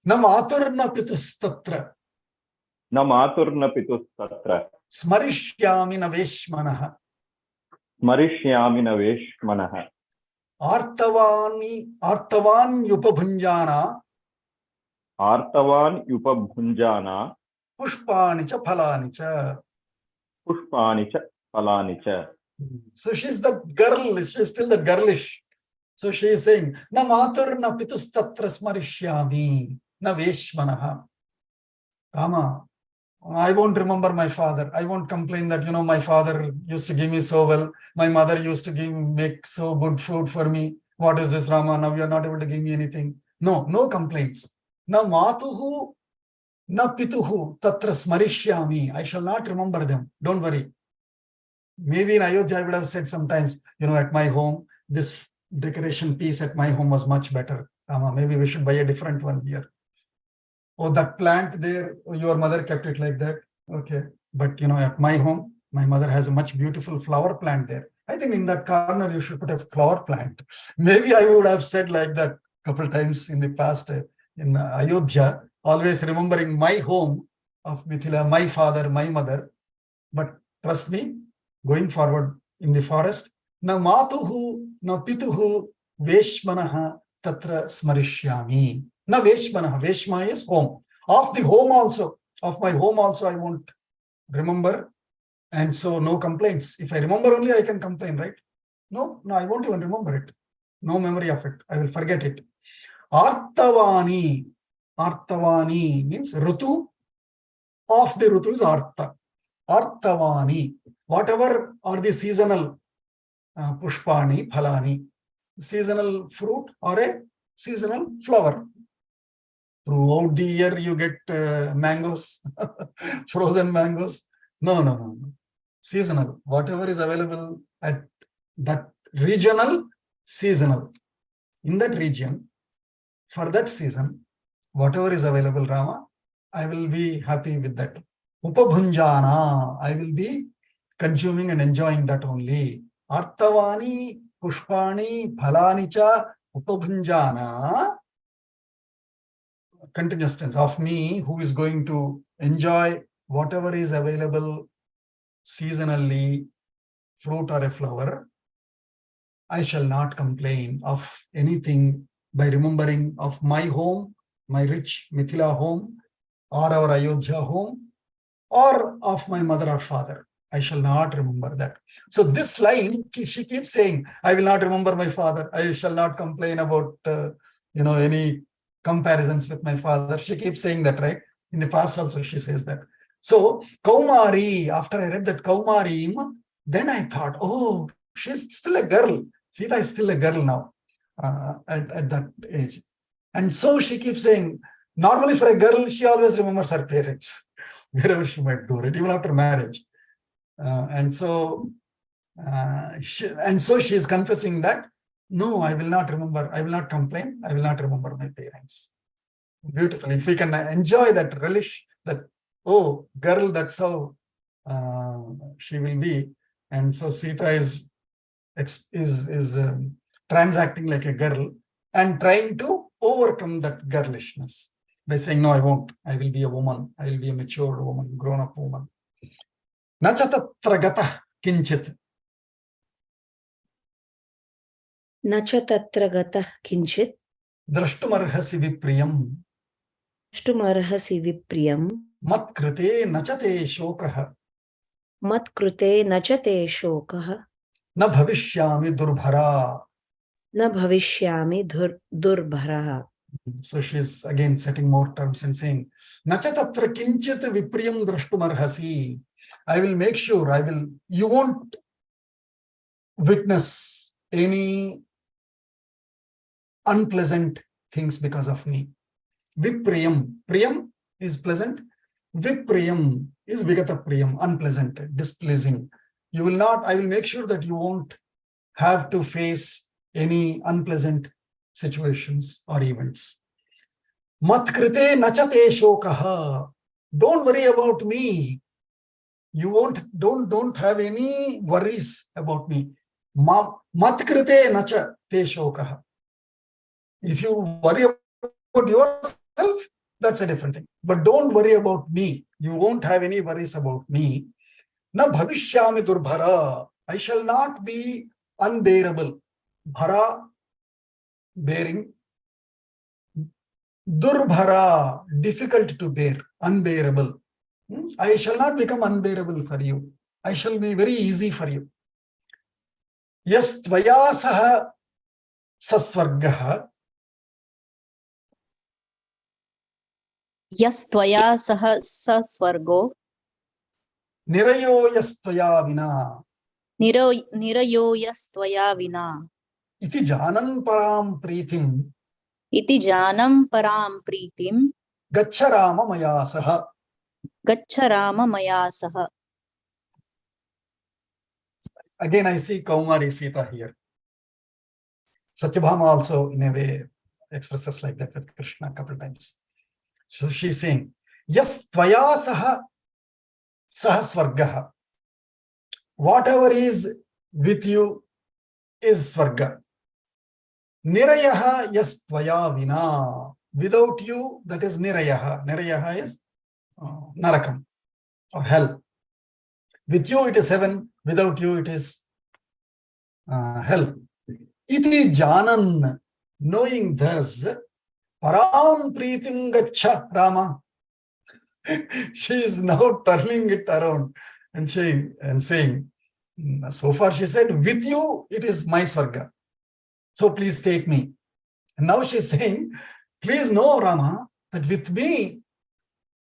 Na maturna pitustatra. Na maturna pitustatra. Smarishyami na veshmanaha. Smarishyami na veshmanaha. Artavan yupabhunjana. Artavan yupabhunjana. Pushpani cha phalani cha. Pushpani cha phalani cha. So she's that girl, she's still that girlish. So she is saying, na matur na pitustatra smarishyami na veshmanaha. Rama, I won't remember my father. I won't complain that, my father used to give me so well. My mother used to make so good food for me. What is this, Rama? Now you are not able to give me anything. No complaints. Na matuhu, na pituhu, tatra smarishyami. I shall not remember them. Don't worry. Maybe in Ayodhya, I would have said sometimes, at my home, this decoration piece at my home was much better. Rama, maybe we should buy a different one here. Oh, that plant there, your mother kept it like that. Okay. But, at my home, my mother has a much beautiful flower plant there. I think in that corner, you should put a flower plant. Maybe I would have said like that a couple times in the past in Ayodhya, always remembering my home of Mithila, my father, my mother. But trust me, going forward in the forest, na matuhu, na pituhu, veshmanaha, tatra smarishyami. Na veshmanaha. Veshma is home. Of the home also, of my home also, I won't remember. And so no complaints. If I remember only, I can complain, right? No, I won't even remember it. No memory of it. I will forget it. Artavani. Artavani means Rutu. Of the Rutu is Artha. Artavani. Whatever are the seasonal pushpani, phalani. Seasonal fruit or a seasonal flower. Throughout the year, you get mangoes, frozen mangoes. No. Seasonal. Whatever is available at that regional, seasonal. In that region, for that season, whatever is available, Rama, I will be happy with that. Upabhunjana, I will be consuming and enjoying that only. Artavani, Pushpani, Phalani cha, Upabhunjana, continuous tense, of me, who is going to enjoy whatever is available seasonally, fruit or a flower. I shall not complain of anything by remembering of my home, my rich Mithila home, or our Ayodhya home, or of my mother or father. I shall not remember that. So this line, she keeps saying, I will not remember my father. I shall not complain about, any comparisons with my father. She keeps saying that, right? In the past also she says that. So Kaumari, after I read that Kaumarim, then I thought, oh, she's still a girl. Sita is still a girl now at that age. And so she keeps saying, normally for a girl, she always remembers her parents, wherever she might go, right? Even after marriage. And so she is confessing that, no, I will not remember, I will not complain, I will not remember my parents. Beautiful. If we can enjoy that relish, that, oh, girl, that's how she will be. And so Sita is transacting like a girl and trying to overcome that girlishness by saying, no, I won't. I will be a woman. I will be a mature woman, grown-up woman. Nacha tatra gatah kinchit. Nacha tatra gatah kinchit. Drashtumarhasi vipriyam. Drashtumarhasi vipriyam. Mat krite nachate shokah. Mat krite nachate shokah. Na bhavishyami durbhara. Na bhavishyami durbhara. So she's again setting more terms and saying, Nacha tatra kinchit vipriyam drashtumarhasi. I will make sure, you won't witness any unpleasant things because of me. Vipriyam. Priyam is pleasant. Vipriyam is vigata priyam, unpleasant, displeasing. I will make sure that you won't have to face any unpleasant situations or events. Matkrite nachate shokaha. Don't worry about me. You don't have any worries about me. Matkrite nachate shokaha. If you worry about yourself, that's a different thing. But don't worry about me. You won't have any worries about me. Na bhavishyami durbhara. I shall not be unbearable. Bhara, bearing. Durbhara, difficult to bear, unbearable. I shall not become unbearable for you. I shall be very easy for you. Yas tvaya saha sasvargaha. Yas tvaya saha sasvargo. Nirayo yas tvaya vina. Nirayo yas tvaya vina. Iti janan param pritim. Iti janam param pritim. Gaccha Rama maya saha. Gaccha Rama maya saha. Again, I see Kaumari Sita here. Satyabhama also, in a way, expresses like that with Krishna a couple times. So she's saying, Yas tvaya saha swargaha. Whatever is with you is swarga. Nirayaha yas tvaya vina. Without you, that is nirayaha. Nirayaha is narakam or hell. With you, it is heaven. Without you, it is hell. Iti janan, knowing thus, param pritim gaccha Rama. She is now turning it around and saying, so far she said, with you, it is my swarga. So please take me. And now she's saying, please know, Rama, that with me,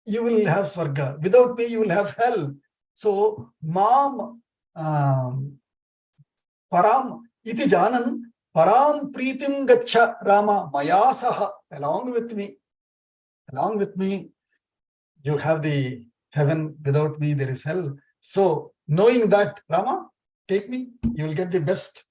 you will have swarga. Without me, you will have hell. So, Mam Param iti janan param pritim gaccha Rama maya saha. Along with me, you have the heaven. Without me, there is hell. So, knowing that, Rama, take me. You will get the best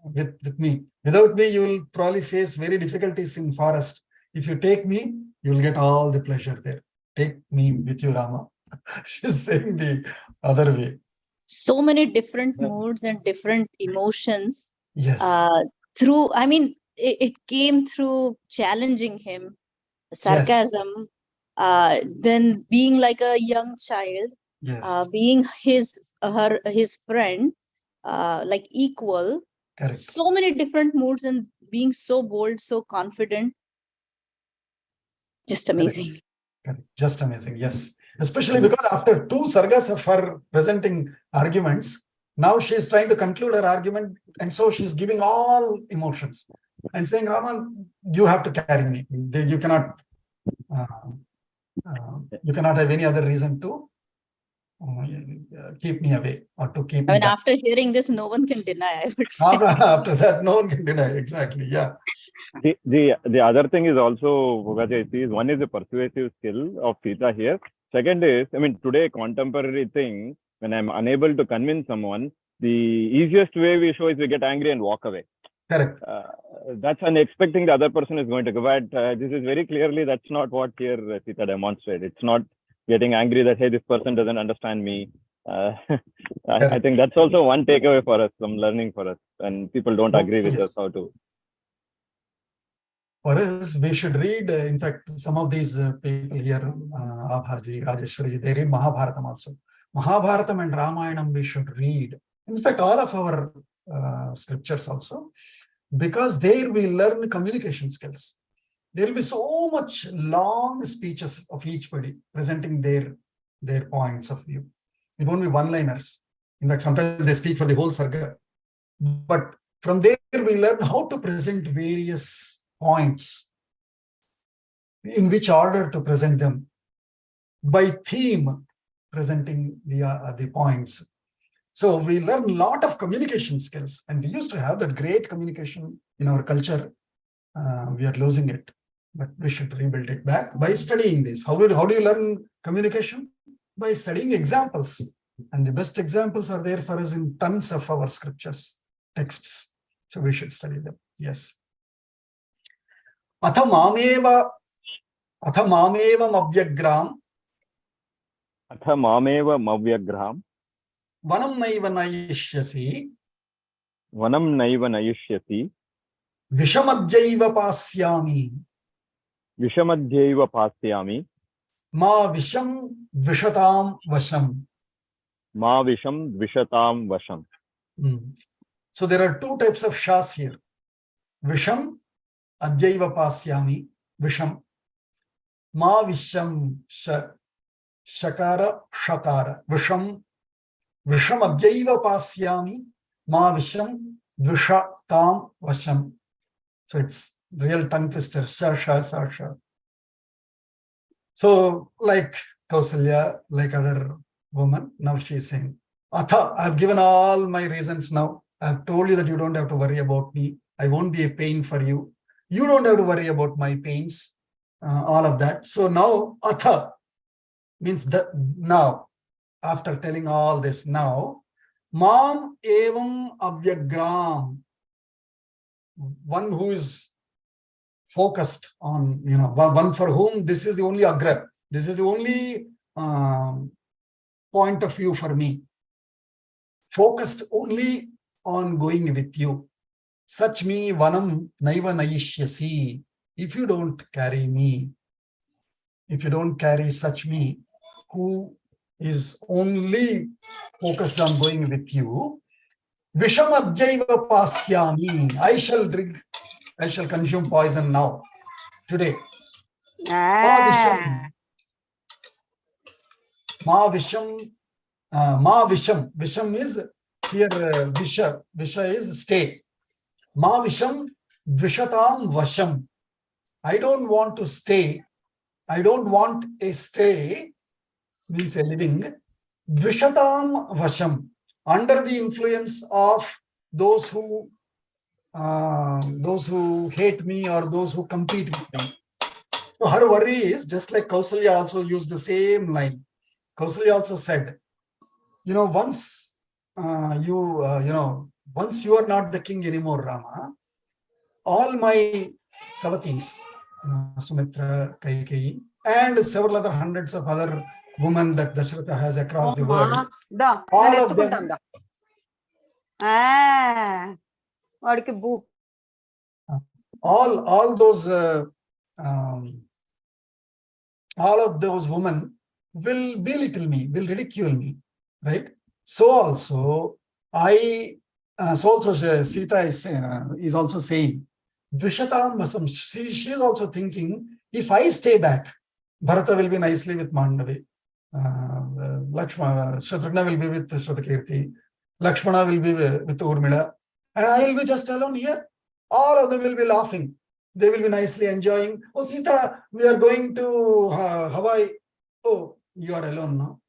with me. Without me, you will probably face very difficulties in forest. If you take me, you will get all the pleasure there. Take me with you, Rama. She's saying the other way. So many different moods and different emotions. Yes. Through, I mean, it came through challenging him, sarcasm, then being like a young child, Yes. being his friend, like equal. Correct. So many different moods and being so bold, so confident. Just amazing. Correct. Just amazing. Yes. Especially because after 2 sargas of her presenting arguments, now she is trying to conclude her argument, and so she is giving all emotions and saying, Raman, you have to carry me. You cannot have any other reason to keep me away or to keep I me mean, back. after hearing this, no one can deny, I would say. After that, no one can deny. Exactly. Yeah. The other thing is also, Bhogaji, I see, is one is the persuasive skill of Sita here. Second is, I mean, today contemporary thing, when I'm unable to convince someone, the easiest way we show is we get angry and walk away. Correct. That's expecting the other person is going to go. But this is very clearly, that's not what here Sita demonstrated. It's not getting angry that, hey, this person doesn't understand me. I think that's also one takeaway for us, some learning for us. And people don't agree with us how to. For us, we should read, in fact, some of these people here, Abhaji, Rajeshwari, they read Mahabharatam also. Mahabharatam and Ramayanam we should read. In fact, all of our scriptures also, because there we learn communication skills. There will be so much long speeches of eachbody presenting their points of view. It won't be one-liners. In fact, sometimes they speak for the whole sarga. But from there we learn how to present various points, in which order to present them, by theme presenting the points. So we learn a lot of communication skills, and we used to have that great communication in our culture. We are losing it, but we should rebuild it back by studying this. How do you learn communication? By studying examples, and the best examples are there for us in tons of our scriptures, texts. So we should study them. Yes. Atha mameva mavyagram. Atha mameva mavyagram. Vanam naiva nayishyasi. Vanam naiva nayishyasi. Vishamadhyaiva pasyami. Vishamadhyaiva pasyami. Ma visham dvishatam vasham. Ma visham dvishatam vasham. So there are 2 types of shas here. Visham, adhyaiva pasyami, visham. Ma visham, shakara, shakara. Visham, visham adhyaiva pasyami, ma visham dvishatam vasham. So it's real tongue twister. Sha, sha, sha, sha. So like Kausalya, like other woman, now she is saying, Atha, I've given all my reasons now. I've told you that you don't have to worry about me. I won't be a pain for you. You don't have to worry about my pains, all of that. So now, Atha means that now, after telling all this now, Mam evam avyagram, one who is focused on, one for whom this is the only agra, this is the only point of view for me, focused only on going with you. Such me vanam naiva nayishyasi. If you don't carry me, if you don't carry such me, who is only focused on going with you, vishamadhyaiva pasyami. I shall drink, I shall consume poison now, today. Ma visham. Visham is here, visha is stay. Ma visham dvishatam vasham. I don't want to stay. I don't want a stay, means a living. Dvishatam vasham, under the influence of those who hate me or those who compete with me. So her worry is, just like Kausalya also used the same line. Kausalya also said, once once you are not the king anymore, Rama, all my Savatis, Sumitra, Kaikeyi, and several other hundreds of other women that Dasharatha has across the Amma, world. da, All నేను of them. ఎత్తుకుంటాను దా. వాడికి బూ. All those all of those women will belittle me, will ridicule me, right? So also Sita is also saying, Vishatam Vasam, she is also thinking, if I stay back, Bharata will be nicely with Mandavi, Lakshmana, Shatrugna will be with Shrutakirti, Lakshmana will be with Urmila, and I will be just alone here. All of them will be laughing. They will be nicely enjoying. Oh, Sita, we are going to Hawaii. Oh, you are alone now.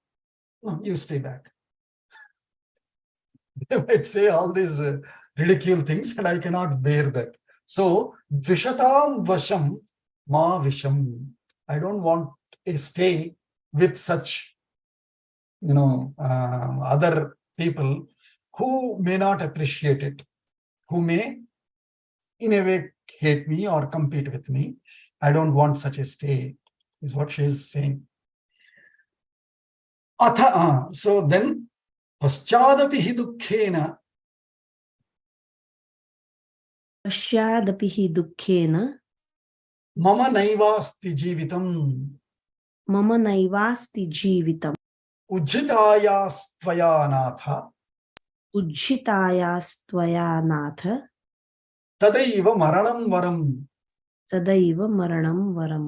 No, you stay back. They might say all these ridicule things, and I cannot bear that. So, Vishatam Vasham Ma Visham. I don't want a stay with such, other people who may not appreciate it, who may in a way hate me or compete with me. I don't want such a stay, is what she is saying. So then, paschadapi hi dukkhena. Paschadapi hi dukkhena. Mama naivasti jivitam. Mama naivasti jivitam. Ujjitayastvaya natha. Ujjitayastvaya natha. Tadaiva maranam varam. Tadaiva maranam varam.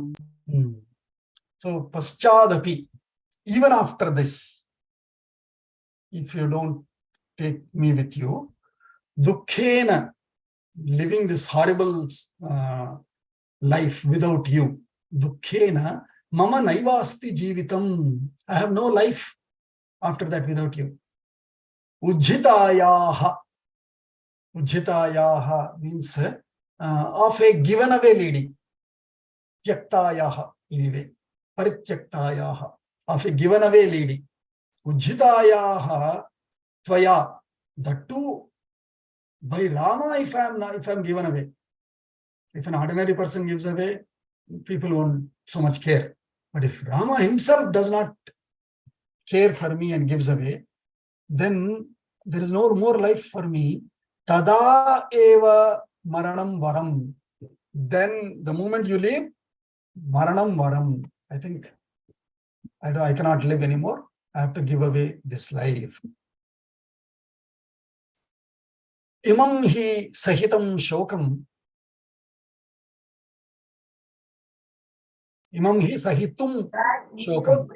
So, paschadapi, even after this, if you don't take me with you, dukkhena, living this horrible life without you, dukkhena, mama naivasti jivitam. I have no life after that without you. Ujjitayaha. Ujjitayaha means of a given away lady. Tyaktayaha, anyway. Parityaktayaha, of a given away lady. Ujjitayaha tvaya, the two by Rama. If I'm given away, if an ordinary person gives away, people won't so much care. But if Rama himself does not care for me and gives away, then there is no more life for me. Tada eva maranam varam. Then the moment you leave, maranam varam. I think I cannot live anymore. I have to give away this life. Imam hi sahitam shokam. Imam hi sahitum shokam.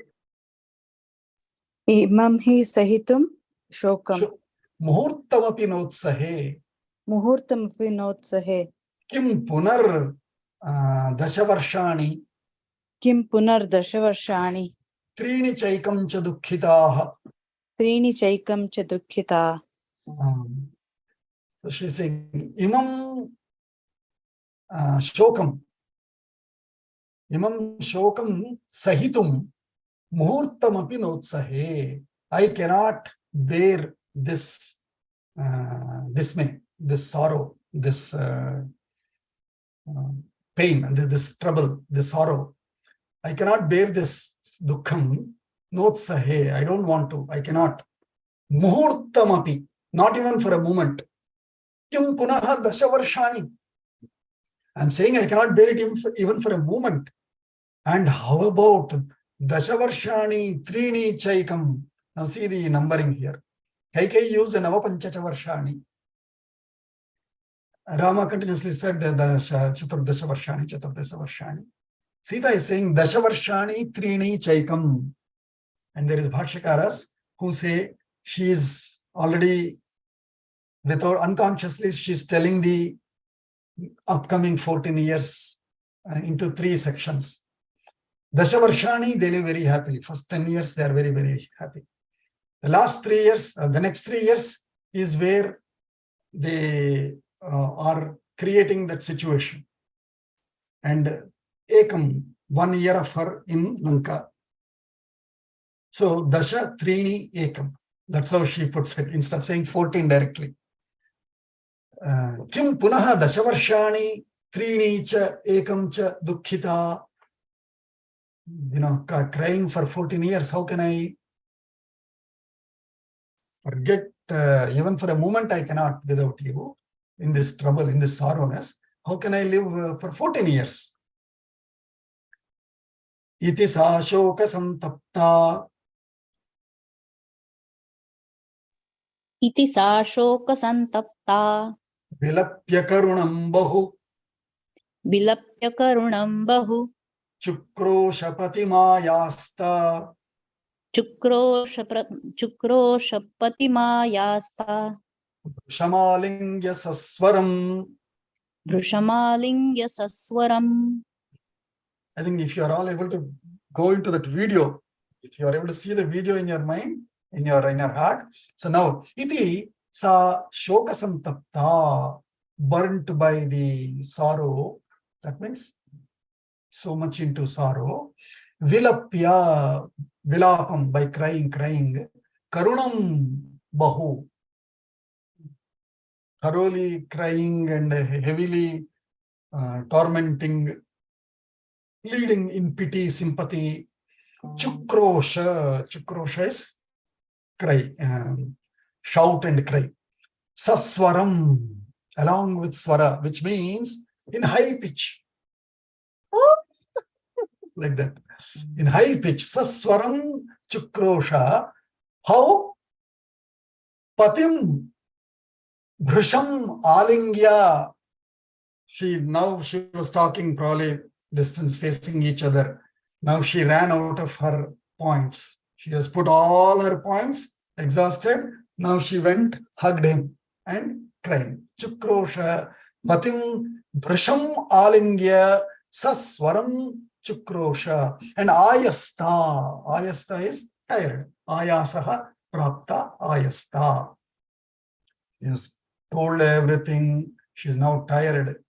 Imam hi sahitum shokam. Muhurtamapi notsahe. Muhurtamapi notsahe. Kim punar dashavarshani. Kim punar dashavarshani. Trini chaikam cha dukkhitaha. Trini chaikam cha dukkhita. So she's saying, Imam shokam. Imam shokam sahitum muhurtamapi notsahe. I cannot bear this dismay, this sorrow, this pain, and this trouble, this sorrow. I cannot bear this dukkham. Notsahe. I don't want to. I cannot. Muhurtamapi. Not even for a moment. Kim punaha dashavarshani. I'm saying I cannot bear it even for a moment. And how about dashavarshani trini chaikam? Now see the numbering here. Kaikeyi used navapanchacha varshani. Rama continuously said the Chaturdasha Varshani. Sita is saying Dasha Varshani Trini Chaikam. And there is Bhashakaras who say she is already, without unconsciously, she's telling the upcoming 14 years into 3 sections. Dasha Varshani, they live very happily. First 10 years, they are very, very happy. The last 3 years, the next 3 years is where they are creating that situation. And Ekam, 1 year of her in Lanka. So Dasha Trini Ekam. That's how she puts it, instead of saying 14 directly. Kim punaha dashavarshani trini cha ekam cha dukkhita. crying for 14 years. How can I forget, even for a moment I cannot without you in this trouble, in this sorrowness. How can I live for 14 years? Iti sa shoka santapta. Iti sa shoka santapta. Vilapya karunam bahu. Vilapya karunam bahu. Chukrosha mayasta. Chukrosha mayasta. Shamalingya saswaram. Vrushamalingya saswaram. I think if you are all able to go into that video, if you are able to see the video in your mind, in your heart. So now, iti sa shoka santapta, burnt by the sorrow. That means so much into sorrow. Vilapya, vilapam, by crying. Karunam bahu, thoroughly crying and heavily tormenting, leading in pity, sympathy. Chukrosha is cry, shout and cry. Saswaram, along with swara, which means in high pitch. Like that. In high pitch. Saswaram chukrosha. How? Patim bhrisham alingya. Now she was talking probably distance facing each other. Now she ran out of her points. She has put all her points, exhausted. Now she went, hugged him and cried. Chukrosha patim bhrisham alingya saswaram chukrosha. And ayasta. Ayasta is tired. Ayasaha prapta ayasta. He has told everything. She is now tired,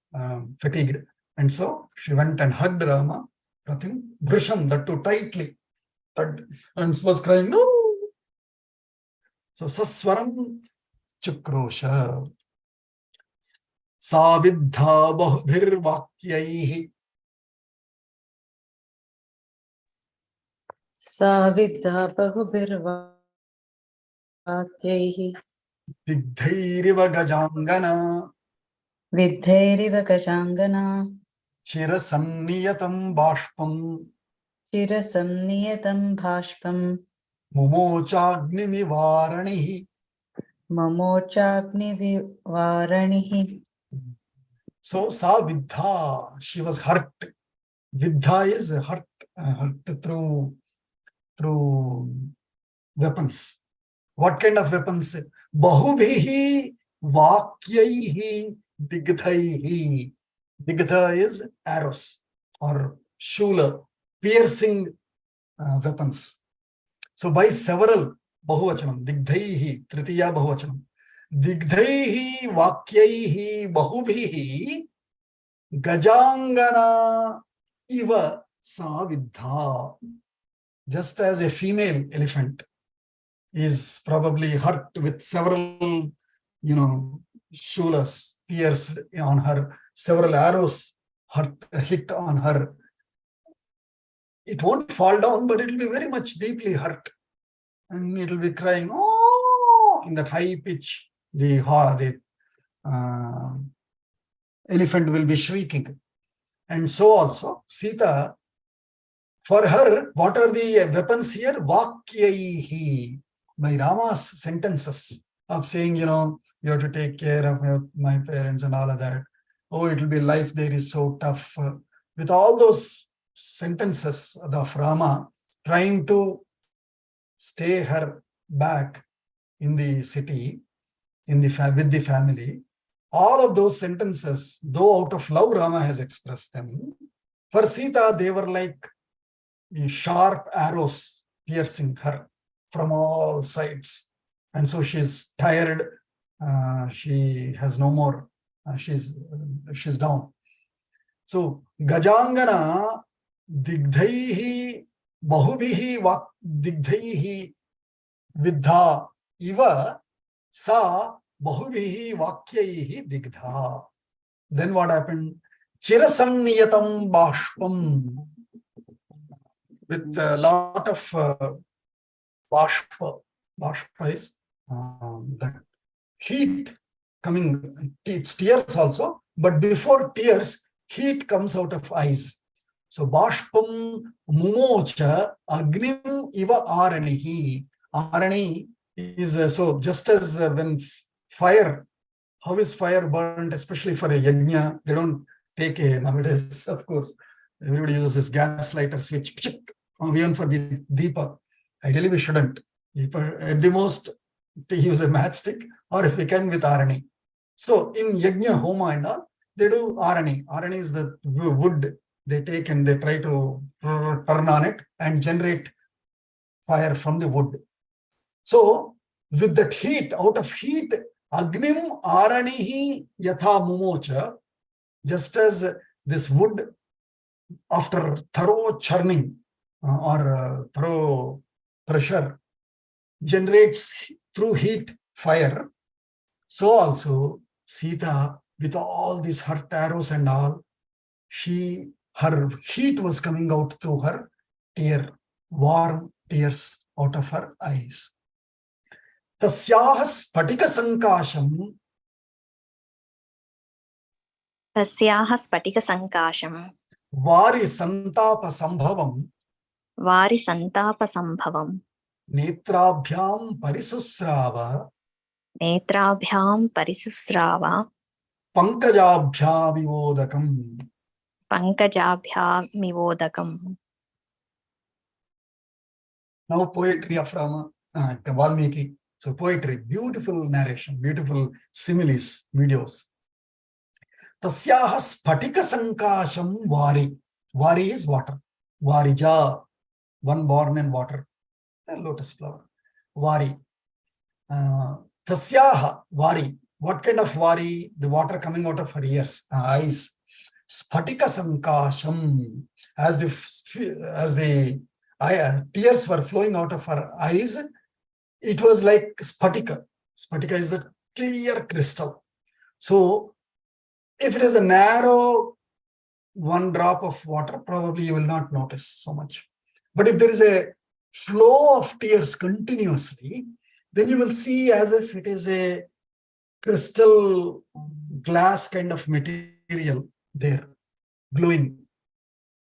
fatigued. And so she went and hugged Rama. Pratim bhrisham, that too tightly. And was crying, no. So saswaram chukrosha. Savidha bahubhir vakyaihi. Savidha bahubhir vakyaihi. Digdhairiva gajangana. Vidhairiva gajangana. Chirasanniyatam bashpam. Chirasamniyatam bhashpam. Mumochagni nivaranihi. Mamochagni vivaranihi. So sa vidha, she was hurt. Vidha is hurt through weapons. What kind of weapons? Bahubhihi vakyaihi digdhaihi. Digdha is arrows or shula, piercing weapons. So by several, bahuvachanam, digdhaihi, tritiya bahuvachanam. Digdhaihi vakyaihi bahubhihi gajangana iva savidha. Just as a female elephant is probably hurt with several, shulas pierced on her, several arrows hit on her. It won't fall down, but it will be very much deeply hurt. And it will be crying, oh, in that high pitch. The elephant will be shrieking. And so also, Sita, for her, what are the weapons here? Vakyaihi. By Rama's sentences of saying, you have to take care of my parents and all of that. Oh, it will be life there is so tough. With all those sentences of Rama trying to stay her back in the city, with the family, all of those sentences, though out of love Rama has expressed them, for Sita they were like sharp arrows piercing her from all sides. And so she's tired. She has no more. She's down. So Gajangana digdhaihi bahubhihi digdhaihi vidha iva sa bahubhihi vakyaihi digdha. Then what happened? Chirasanniyatam bashpam. with a lot of bashpa. Bashpa is the heat coming, it's tears also, but before tears, heat comes out of eyes. So bashpam mumocha agnim iva aranihi. Arani is so just as when fire, how is fire burnt, especially for a yajna, they don't take a, nowadays, of course, everybody uses this gas lighter switch, even for the deepa. Ideally, we shouldn't. At the most, they use a matchstick, or if we can, with arani. So in yajna, homa and all, they do arani. Arani is the wood they take and they try to turn on it and generate fire from the wood. So with that heat, out of heat, agnim aranihi yatha mumocha, just as this wood, after thorough churning or thorough pressure, generates through heat fire, so also Sita, with all these her arrows and all, her heat was coming out through her warm tears out of her eyes. Tasyaha spatika sankasham. Tasyaha spatika sankasham. Vari santapa sambhavam. Vari santapa sambhavam. Netrabhyam parisusrava. Netrabhyam parisusrava. Pankajabhyavivodakam. Pankajabhyamivodakam. Now poetry of Valmiki. So poetry, beautiful narration, beautiful similes, videos. Tasyaha spatika sankasham vari. Vari is water. Varija, one born in water. A lotus flower. Vari. Tasyaha, vari. What kind of vari? The water coming out of her eyes. Spatika sankasham. As the tears were flowing out of her eyes, it was like spatika. Spatika is the clear crystal. So if it is a narrow one drop of water, probably you will not notice so much. But if there is a flow of tears continuously, then you will see as if it is a crystal glass kind of material there, glowing.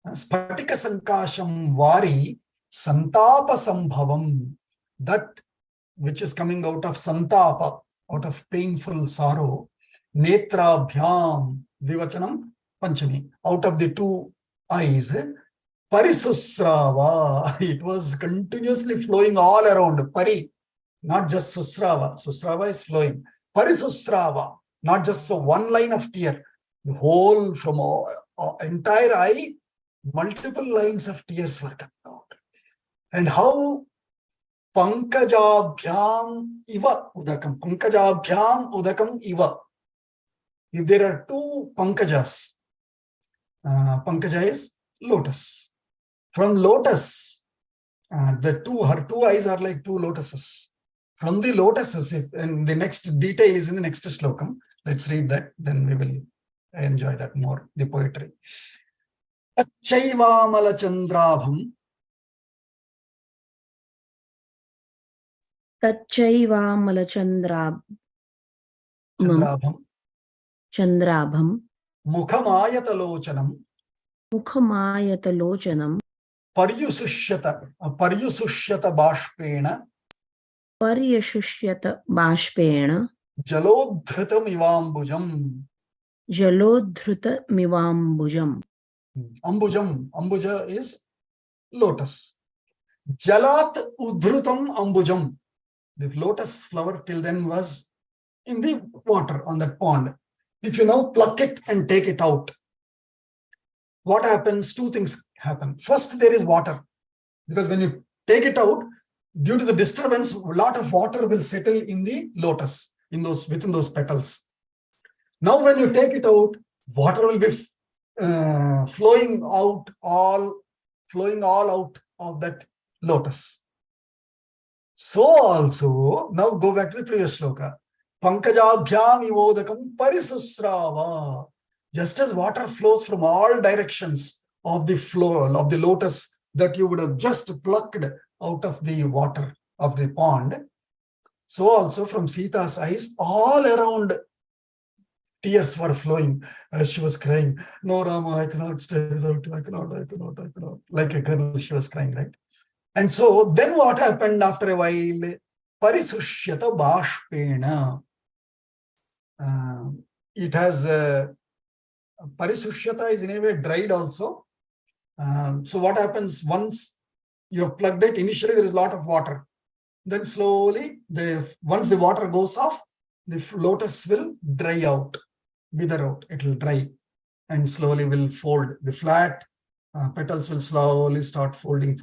Spatika sankasham vari santapa sambhavam. That which is coming out of santapa, out of painful sorrow. Netrabhyam vivachanam panchami. Out of the two eyes. Parisusrava. It was continuously flowing all around. Pari, not just susrava. Susrava is flowing. Parisusrava, not just so one line of tear. The whole, from entire eye, multiple lines of tears were coming out. And how pankajabhyam iva udakam. Pankajabhyam udakam iva. If there are two pankajas, pankaja is lotus. From lotus, her two eyes are like two lotuses. From the lotuses, and the next detail is in the next shlokam. Let's read that, then we will enjoy that more, the poetry. Tachaivaamala chandrabham. Tachaivaamala chandrabham. Mukhamayatalocanam. Mukhamayatalocanam. Paryusushyata bashpena. Paryashusyata bashpena. Jalodhritam ivambujam. Jalodhrita mivambujam. Ambujam. Ambuja is lotus. Jalat udhrutam ambujam. The lotus flower till then was in the water on that pond. If you now pluck it and take it out, what happens? Two things happen. First, there is water. Because when you take it out, due to the disturbance, a lot of water will settle in the lotus, within those petals. Now, when you take it out, water will be flowing all out of that lotus. So also, now go back to the previous shloka. Pankajabhyam ivodakam parisusrava. Just as water flows from all directions of the flow of the lotus that you would have just plucked out of the water of the pond, so also from Sita's eyes, all around tears were flowing as she was crying. No, Rama, I cannot stay without you. I cannot. Like a girl, she was crying, right? And so then what happened after a while? Parisushyata bashpena. It has Parisushyata is in a way dried also. So what happens once you have plugged it? Initially there is a lot of water. Then slowly, once the water goes off, the lotus will dry out, wither out. It will dry and slowly will fold. The flat petals will slowly start folding.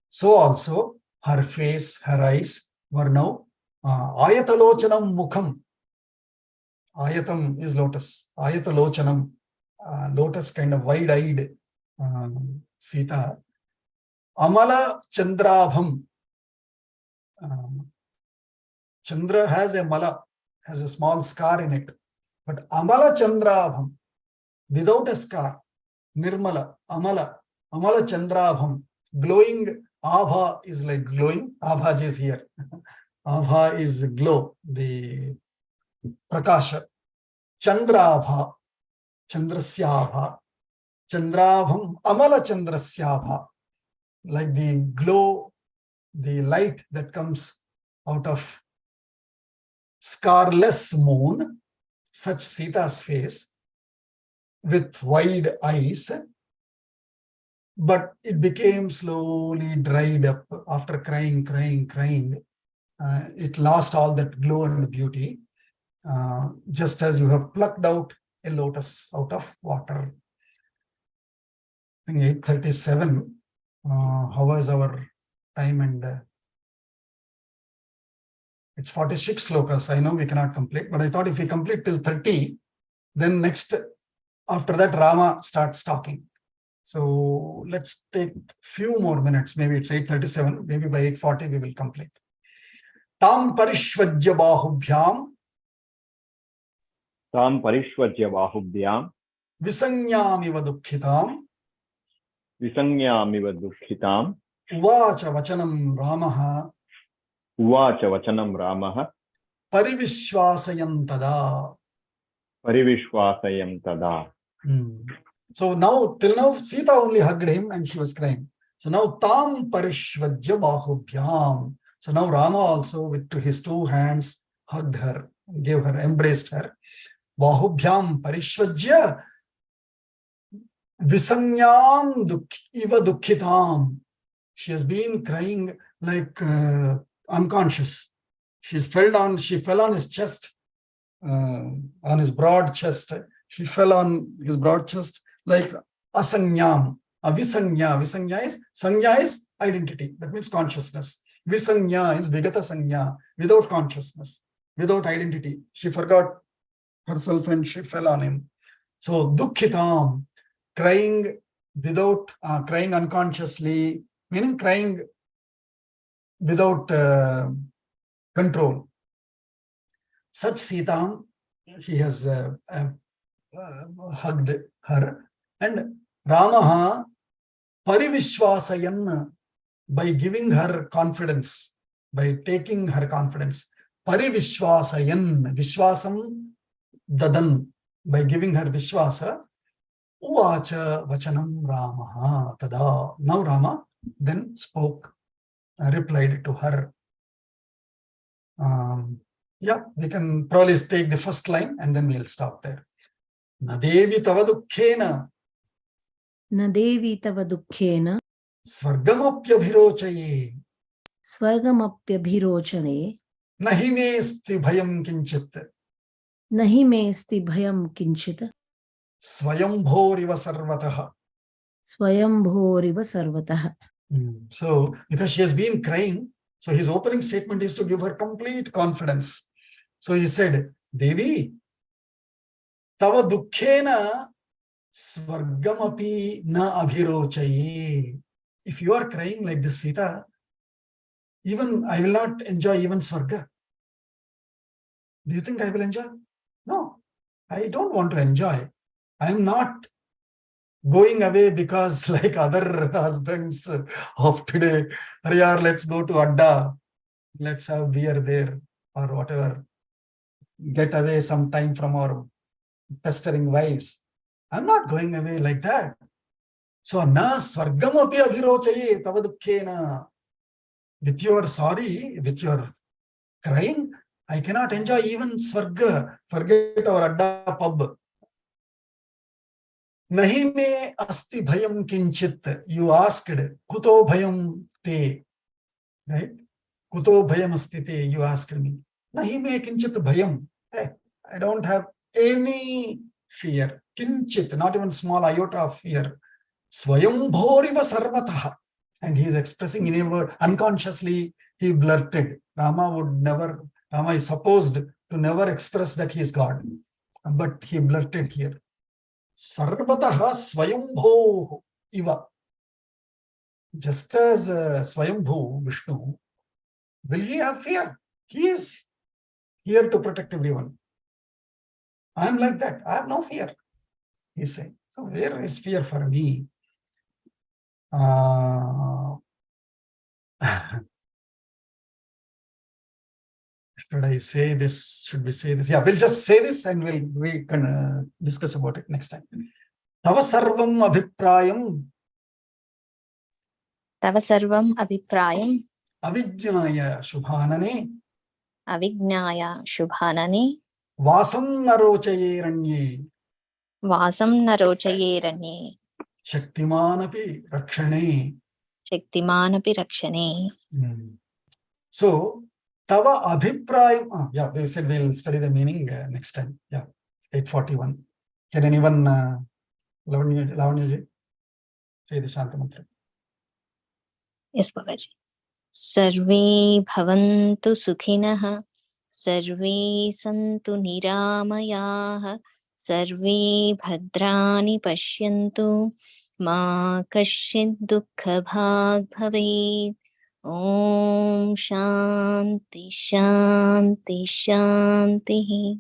So also her face, her eyes were now ayatalocanam mukham. Ayatam is lotus. Ayatalocanam, lotus kind of wide-eyed Sita. Amala chandrabham. Chandra has a mala, has a small scar in it. But Amala Chandrabham, without a scar, Nirmala, Amala Chandrabham, glowing. Abha is like glowing. Abha is here. Abha is glow, the Prakasha. Chandrabha, Chandrasyabha, Chandrabham, Amala Chandrasyabha, like the glow, the light that comes out of scarless moon, such Sita's face with wide eyes, but it became slowly dried up after crying. It lost all that glow and beauty, just as you have plucked out a lotus out of water. I think 8:37. How was our time? And it's 46 slokas. I know we cannot complete, but I thought if we complete till 30, then next, after that, Rama starts talking. So let's take few more minutes. Maybe it's 8:37. Maybe by 8:40 we will complete. Tam parishvajya bahubhyam. Tam parishvajya bahubhyam. Visanyamiva dukkhitam. Visanyamiva dukkhitam. Uvacha vachanam Ramaha. Uvacha vachanam Ramaha. Parivishwasayam tada. Parivishwasayam tada. So now, till now, Sita only hugged him and she was crying. So now, tam parishvajya bahubhyam. So now Rama also with his two hands hugged her, gave her, embraced her. Bahubhyam parishvajya visanyam iva dukkhitam. She has been crying like unconscious. She fell on his chest, on his broad chest. She fell on his broad chest like asanyam. Visanya. Sanya is identity. That means consciousness. Visanya is vigata sanya, without consciousness, without identity. She forgot herself and she fell on him. So dukkhitam, crying without, crying unconsciously, meaning crying without control. Such Sita, he has hugged her, and Ramaha parivishwasayan, by giving her confidence, by taking her confidence. Parivishwasayan, vishwasam dadan, by giving her vishwasa. Uvacha vachanam Ramaha tada. Now Rama then spoke, replied to her. Yeah, we can probably take the first line and then we'll stop there. Nadevi tava dukkhena. Nadevi tava dukkhena. Swargamapyabhirochaye. Swargamapyabhirochane. Nahi me sti bhayam kinchit. Nahi me sti bhayam kinchit. Swayambhoriva sarvataha. Swayambhoriva sarvataha. So, because she has been crying, so his opening statement is to give her complete confidence. So he said, Devi, tava dukkhena swargamapi na abhirochaye. If you are crying like this, Sita, even I will not enjoy even Swarga. Do you think I will enjoy? No, I don't want to enjoy. I am not going away because like other husbands of today, Ariyar, let's go to Adda, let's have beer there or whatever. Get away some time from our pestering wives. I'm not going away like that. So, na swargam api abhirochaye tavadukkhena. With your sorry, with your crying, I cannot enjoy even swarga. Forget our Adda pub. Nahi me asti bhayam kinchit. You asked, kuto bhayam te. Right? Kuto bhayam asti te. You asked me. Nahi me kinchit bhayam. Hey, I don't have any fear. Kinchit, not even small iota of fear. Swayambhoriva sarvataha. And he is expressing in a word, unconsciously he blurted. Rama is supposed to never express that he is God. But he blurted here. Sarvataha swayambho iva. Just as Swayambhu, Vishnu, will he have fear? He is here to protect everyone. I am like that. I have no fear, he's saying. So where is fear for me? Should I say this? Should we say this? Yeah, we'll just say this and we can discuss about it next time. Tava sarvam abhiprayam. Tava sarvam abhiprayam. Avijnaya shubhanane. Avignaya shubhanane. Vasam narochaye ranye. Vasam narochaye ranye. Shaktimanapi rakshane. Shaktimanapi rakshane. So, tava abhiprayam. Yeah, we said we'll study the meaning next time. Yeah, 8:41. Can anyone, Lavanya, say the Shanta Mantra? Yes, Bhagaji. Sarve bhavantu sukhinah. Sarve santu niramayaah. Sarve bhadrani pashyantu. Ma kaschid dukkha bhag bhavet. Om Shanti Shanti Shanti.